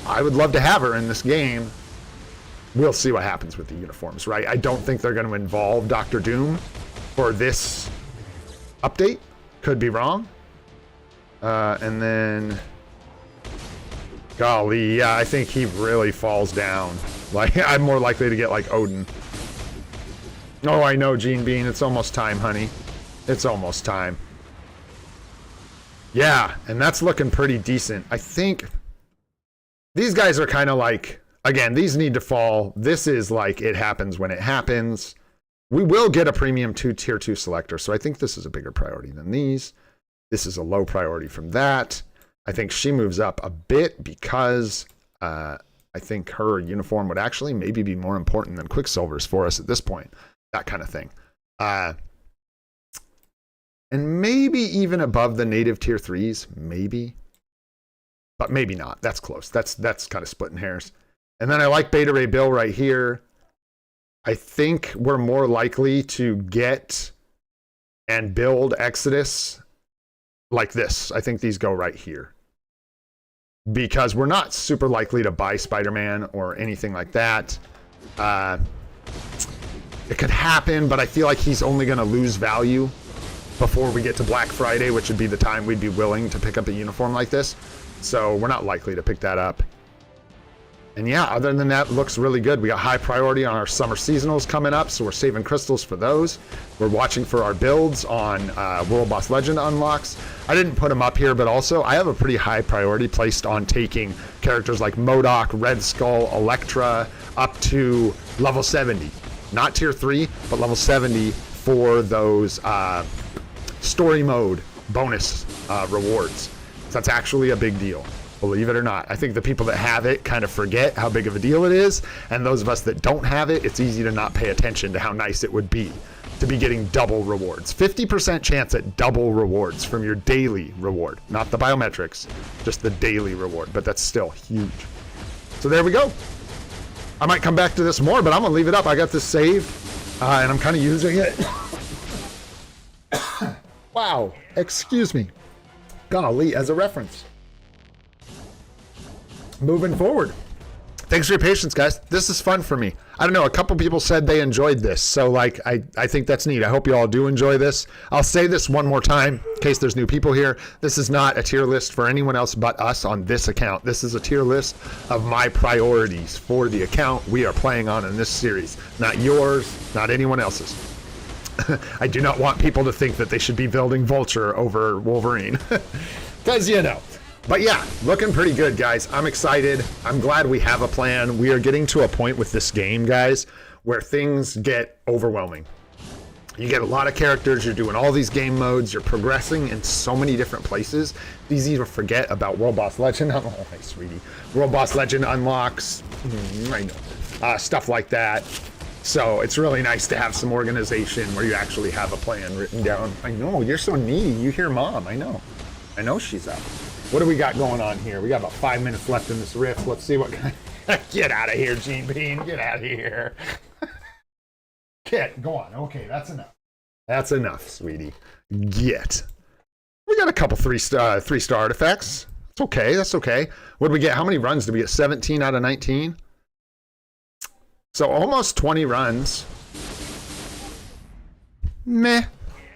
I would love to have her in this game. We'll see what happens with the uniforms, right? I don't think they're going to involve Doctor Doom for this update. Could be wrong. And then, golly, yeah, I think he really falls down. Like, I'm more likely to get, like, Odin. Oh, I know, Gene Bean. It's almost time, honey. It's almost time. Yeah, and that's looking pretty decent. I think these guys are kind of like, again, these need to fall. This is like, it happens when it happens. We will get a premium tier 2 selector, so I think this is a bigger priority than these. This is a low priority from that. I think she moves up a bit because I think her uniform would actually maybe be more important than Quicksilver's for us at this point. That kind of thing. And maybe even above the native tier 3s, maybe. But maybe not. That's close. That's kind of splitting hairs. And then I like Beta Ray Bill right here. I think we're more likely to get and build Exodus like this. I think these go right here. Because we're not super likely to buy Spider-Man or anything like that. It could happen, but I feel like he's only going to lose value before we get to Black Friday, which would be the time we'd be willing to pick up a uniform like this. So we're not likely to pick that up. And yeah, other than that, it looks really good. We got high priority on our summer seasonals coming up, so we're saving crystals for those. We're watching for our builds on World Boss Legend unlocks. I didn't put them up here, but also I have a pretty high priority placed on taking characters like MODOK, Red Skull, Elektra up to level 70. Not tier 3, but level 70 for those story mode bonus rewards. So that's actually a big deal. Believe it or not. I think the people that have it kind of forget how big of a deal it is, and those of us that don't have it, it's easy to not pay attention to how nice it would be to be getting double rewards. 50% chance at double rewards from your daily reward. Not the biometrics, just the daily reward, but that's still huge. So there we go. I might come back to this more, but I'm gonna leave it up. I got this saved, and I'm kind of using it. Wow, excuse me. Golly, as a reference. Moving forward. Thanks for your patience, guys. This is fun for me. I don't know, a couple people said they enjoyed this, so like I think that's neat. I hope you all do enjoy this. I'll say this one more time in case there's new people here. This is not a tier list for anyone else but us on this account. This is a tier list of my priorities for the account we are playing on in this series. Not yours, not anyone else's. I do not want people to think that they should be building Vulture over Wolverine. Because, you know. But yeah, looking pretty good, guys. I'm excited. I'm glad we have a plan. We are getting to a point with this game, guys, where things get overwhelming. You get a lot of characters. You're doing all these game modes. You're progressing in so many different places. It's easy to forget about World Boss Legend. Oh, hey, sweetie. World Boss Legend unlocks. I know. Stuff like that. So it's really nice to have some organization where you actually have a plan written down. I know, you're so needy. You hear mom. I know. I know she's up. What do we got going on here? We got about 5 minutes left in this rift. Let's see what kind of... Get out of here, Gene Bean. Get out of here. Kit, go on. Okay, that's enough. That's enough, sweetie. Get. We got a couple three-star artifacts. It's okay. That's okay. What did we get? How many runs did we get? 17 out of 19? So almost 20 runs. Meh.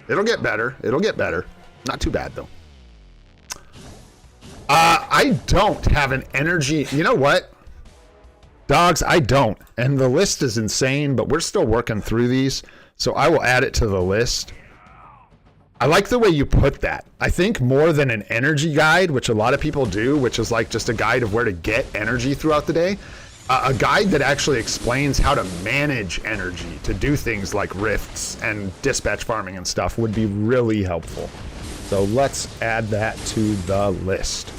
It'll get better. It'll get better. Not too bad, though. I don't have an energy. You know what? Dogs, I don't. And the list is insane, but we're still working through these. So I will add it to the list. I like the way you put that. I think more than an energy guide, which a lot of people do, which is like just a guide of where to get energy throughout the day. A guide that actually explains how to manage energy to do things like rifts and dispatch farming and stuff would be really helpful. So let's add that to the list.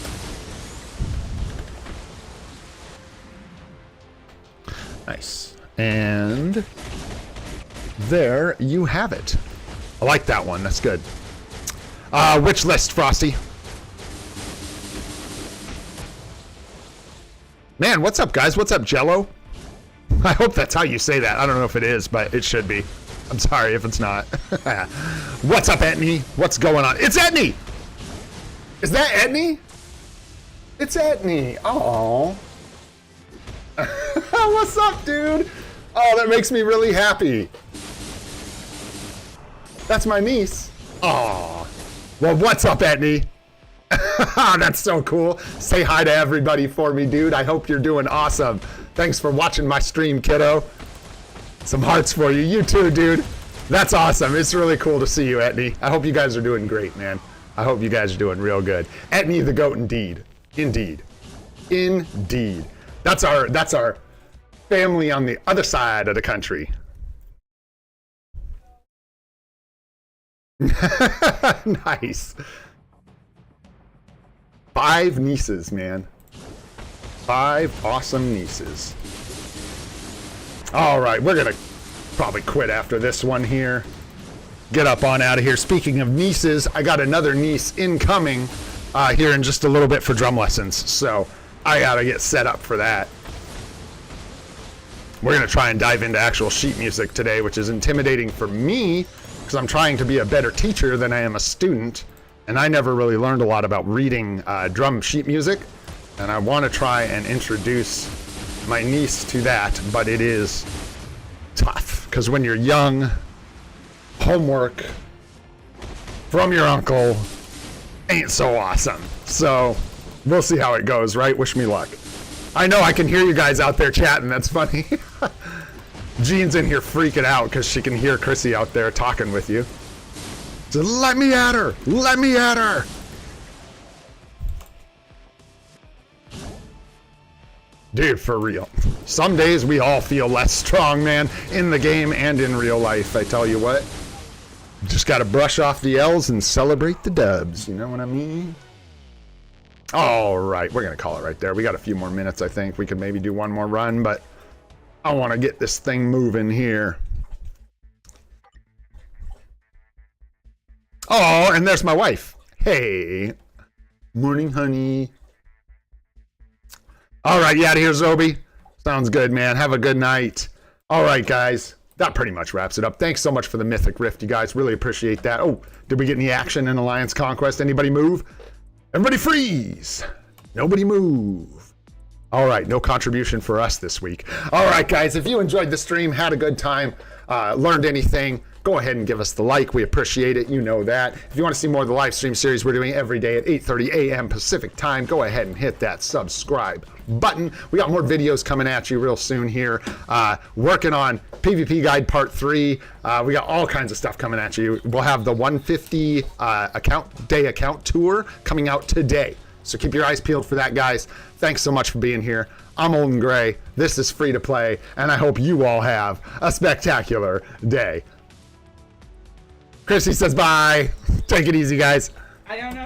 Nice. And there you have it. I like that one. That's good. Which list, Frosty? Man, what's up, guys? What's up, Jello? I hope that's how you say that. I don't know if it is, but it should be. I'm sorry if it's not. What's up, Etney? What's going on? It's Etney! Is that Etney? It's Etney. Oh. What's up, dude? Oh, that makes me really happy. That's my niece. Oh. Well, what's up, Etney? That's so cool. Say hi to everybody for me, dude. I hope you're doing awesome. Thanks for watching my stream, kiddo. Some hearts for you. You too, dude. That's awesome. It's really cool to see you, Etney. I hope you guys are doing great, man. I hope you guys are doing real good. Etney the goat, indeed. Indeed. Indeed. That's our family on the other side of the country. Nice. 5 nieces, man. 5 awesome nieces. All right, we're gonna probably quit after this one here. Get up on out of here. Speaking of nieces, I got another niece incoming here in just a little bit for drum lessons, so I gotta get set up for that. We're gonna try and dive into actual sheet music today, which is intimidating for me because I'm trying to be a better teacher than I am a student, and I never really learned a lot about reading drum sheet music, and I want to try and introduce my niece to that, but it is tough because when you're young, homework from your uncle ain't so awesome. So we'll see how it goes, right? Wish me luck. I know, I can hear you guys out there chatting. That's funny. Jean's in here freaking out because she can hear Chrissy out there talking with you. So let me at her. Let me at her. Dude, for real. Some days we all feel less strong, man, in the game and in real life. I tell you what. Just got to brush off the L's and celebrate the dubs. You know what I mean? All right. We're going to call it right there. We got a few more minutes, I think. We could maybe do one more run, but I want to get this thing moving here. Oh, and there's my wife. Hey. Morning, honey. All right, you out of here, Zobi? Sounds good, man. Have a good night. All right, guys. That pretty much wraps it up. Thanks so much for the Mythic Rift, you guys. Really appreciate that. Oh, did we get any action in Alliance Conquest? Anybody move? Everybody freeze. Nobody move. All right, no contribution for us this week. All right, guys, if you enjoyed the stream, had a good time, learned anything, go ahead and give us the like. We appreciate it. You know that. If you want to see more of the live stream series we're doing every day at 8:30 a.m. Pacific time, go ahead and hit that subscribe button. We got more videos coming at you real soon here. Working on PvP Guide Part 3. We got all kinds of stuff coming at you. We'll have the 150 account tour coming out today. So keep your eyes peeled for that, guys. Thanks so much for being here. I'm Old and Gray. This is Free to Play, and I hope you all have a spectacular day. Chrissy says bye. Take it easy, guys. I don't know.